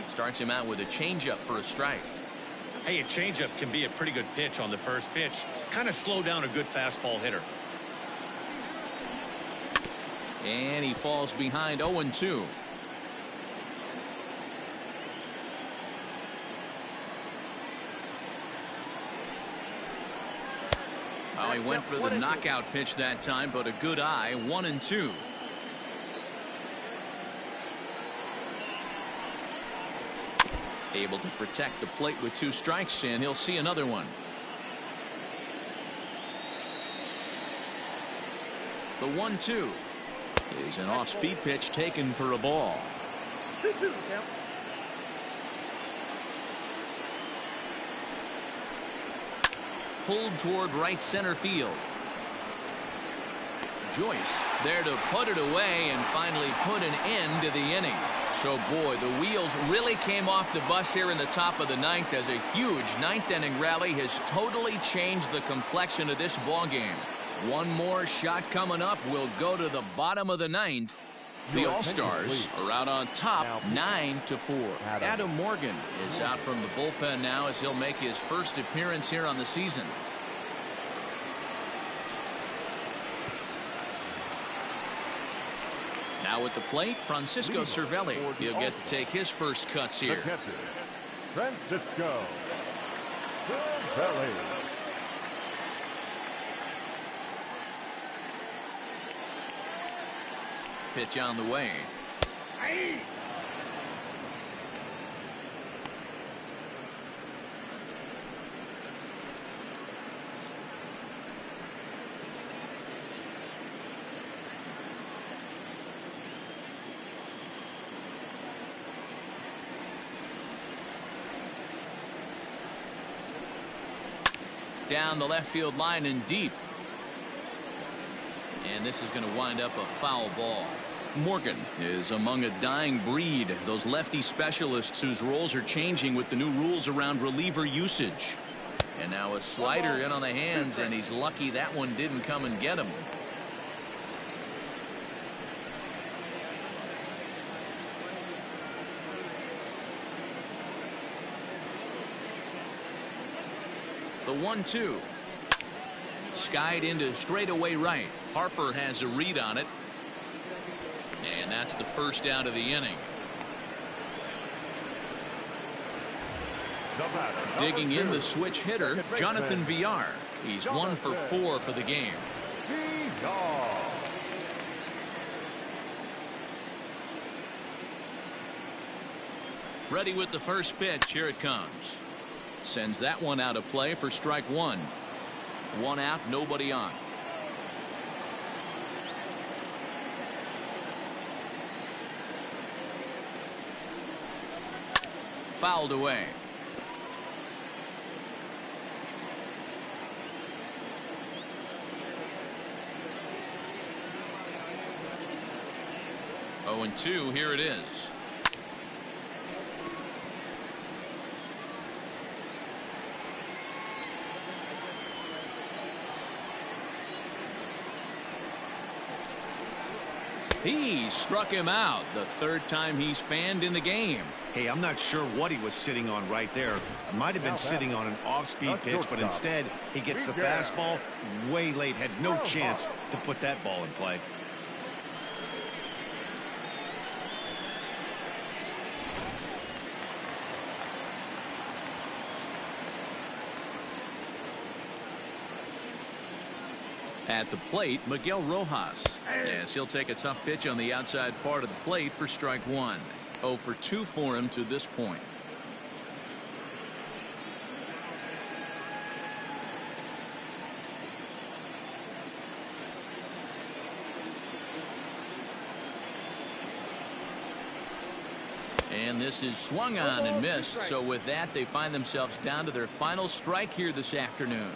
Starts him out with a changeup for a strike. Hey, a changeup can be a pretty good pitch on the first pitch. Kind of slow down a good fastball hitter. And he falls behind 0-2. Oh, he went for the knockout pitch that time, but a good eye. 1-2. Able to protect the plate with 2 strikes, and he'll see another one. The 1-2 is an off-speed pitch taken for a ball. pulled toward right center field. Joyce there to put it away and finally put an end to the inning. So, boy, the wheels really came off the bus here in the top of the ninth as a huge ninth-inning rally has totally changed the complexion of this ball game. One more shot coming up will go to the bottom of the ninth. The All-Stars are out on top 9-4. Adam Morgan is out from the bullpen now as he'll make his first appearance here on the season. Now at the plate, Francisco Cervelli. He'll get to take his first cuts here. Francisco Cervelli. Pitch on the way. Down the left field line and deep. And this is going to wind up a foul ball. Morgan is among a dying breed. Those lefty specialists whose roles are changing with the new rules around reliever usage. And now a slider in on the hands, and he's lucky that one didn't come and get him. The 1-2. Skied into straightaway right. Harper has a read on it. And that's the first out of the inning. Digging in the switch hitter, Jonathan Villar. He's 1 for 4 for the game. Ready with the first pitch. Here it comes. Sends that one out of play for strike one. One out, nobody on. Fouled away. Oh, and 2, here it is. He struck him out the third time he's fanned in the game. Hey, I'm not sure what he was sitting on right there. It might have been sitting on an off-speed pitch, but instead he gets the fastball way late. Had no chance to put that ball in play. At the plate, Miguel Rojas. Yes, he'll take a tough pitch on the outside part of the plate for strike one. 0 for 2 for him to this point. And this is swung on and missed. So with that, they find themselves down to their final strike here this afternoon.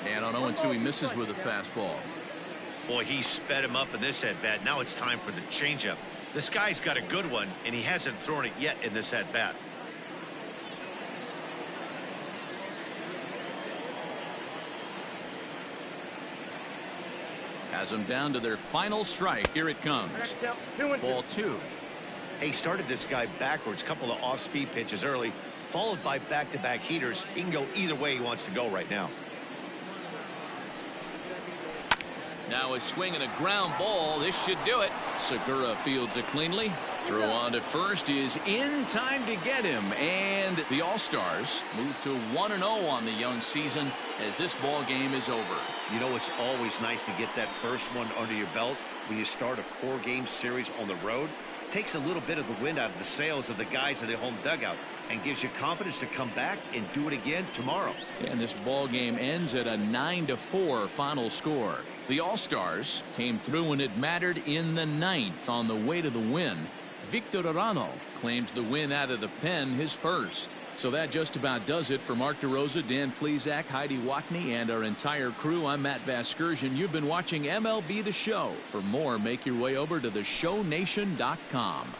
And on 0-2, he misses with a fastball. Boy, he sped him up in this at-bat. Now it's time for the changeup. This guy's got a good one, and he hasn't thrown it yet in this at-bat. Has them down to their final strike. Here it comes. Ball 2. He started this guy backwards. Couple of off-speed pitches early, followed by back-to-back heaters. He can go either way he wants to go right now. Now a swing and a ground ball. This should do it. Segura fields it cleanly. Throw on to first is in time to get him, and the All-Stars move to 1-0 on the young season as this ball game is over. You know, it's always nice to get that first one under your belt when you start a 4-game series on the road. Takes a little bit of the wind out of the sails of the guys in the home dugout and gives you confidence to come back and do it again tomorrow. And this ball game ends at a 9-4 final score. The All-Stars came through when it mattered in the 9th on the way to the win. Victor Arano claims the win out of the pen, his first. So that just about does it for Mark DeRosa, Dan Plesac, Heidi Watney, and our entire crew. I'm Matt Vasgersian. You've been watching MLB The Show. For more, make your way over to theshownation.com.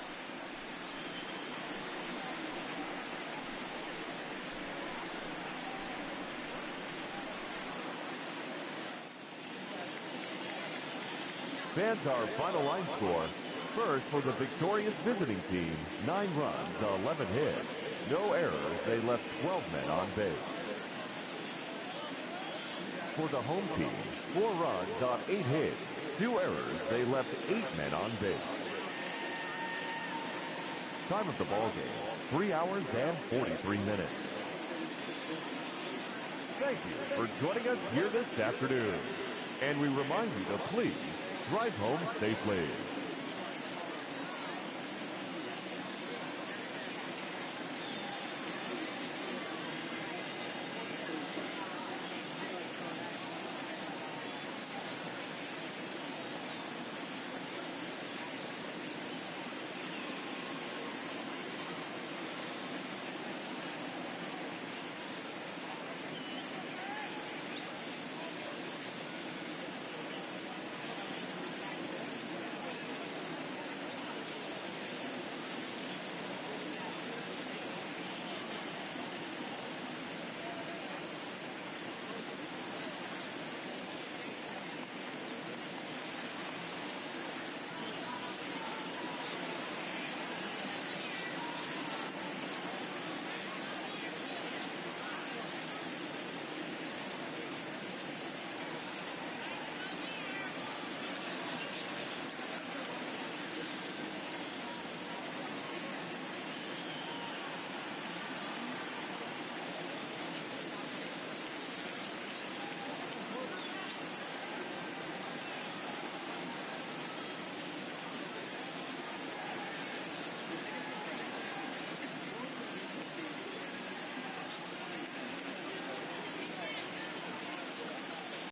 Fans, our final line score. First, for the victorious visiting team, 9 runs, 11 hits. No errors, they left 12 men on base. For the home team, 4 runs on 8 hits. 2 errors, they left 8 men on base. Time of the ball game, 3 hours and 43 minutes. Thank you for joining us here this afternoon. And we remind you to please drive home safely.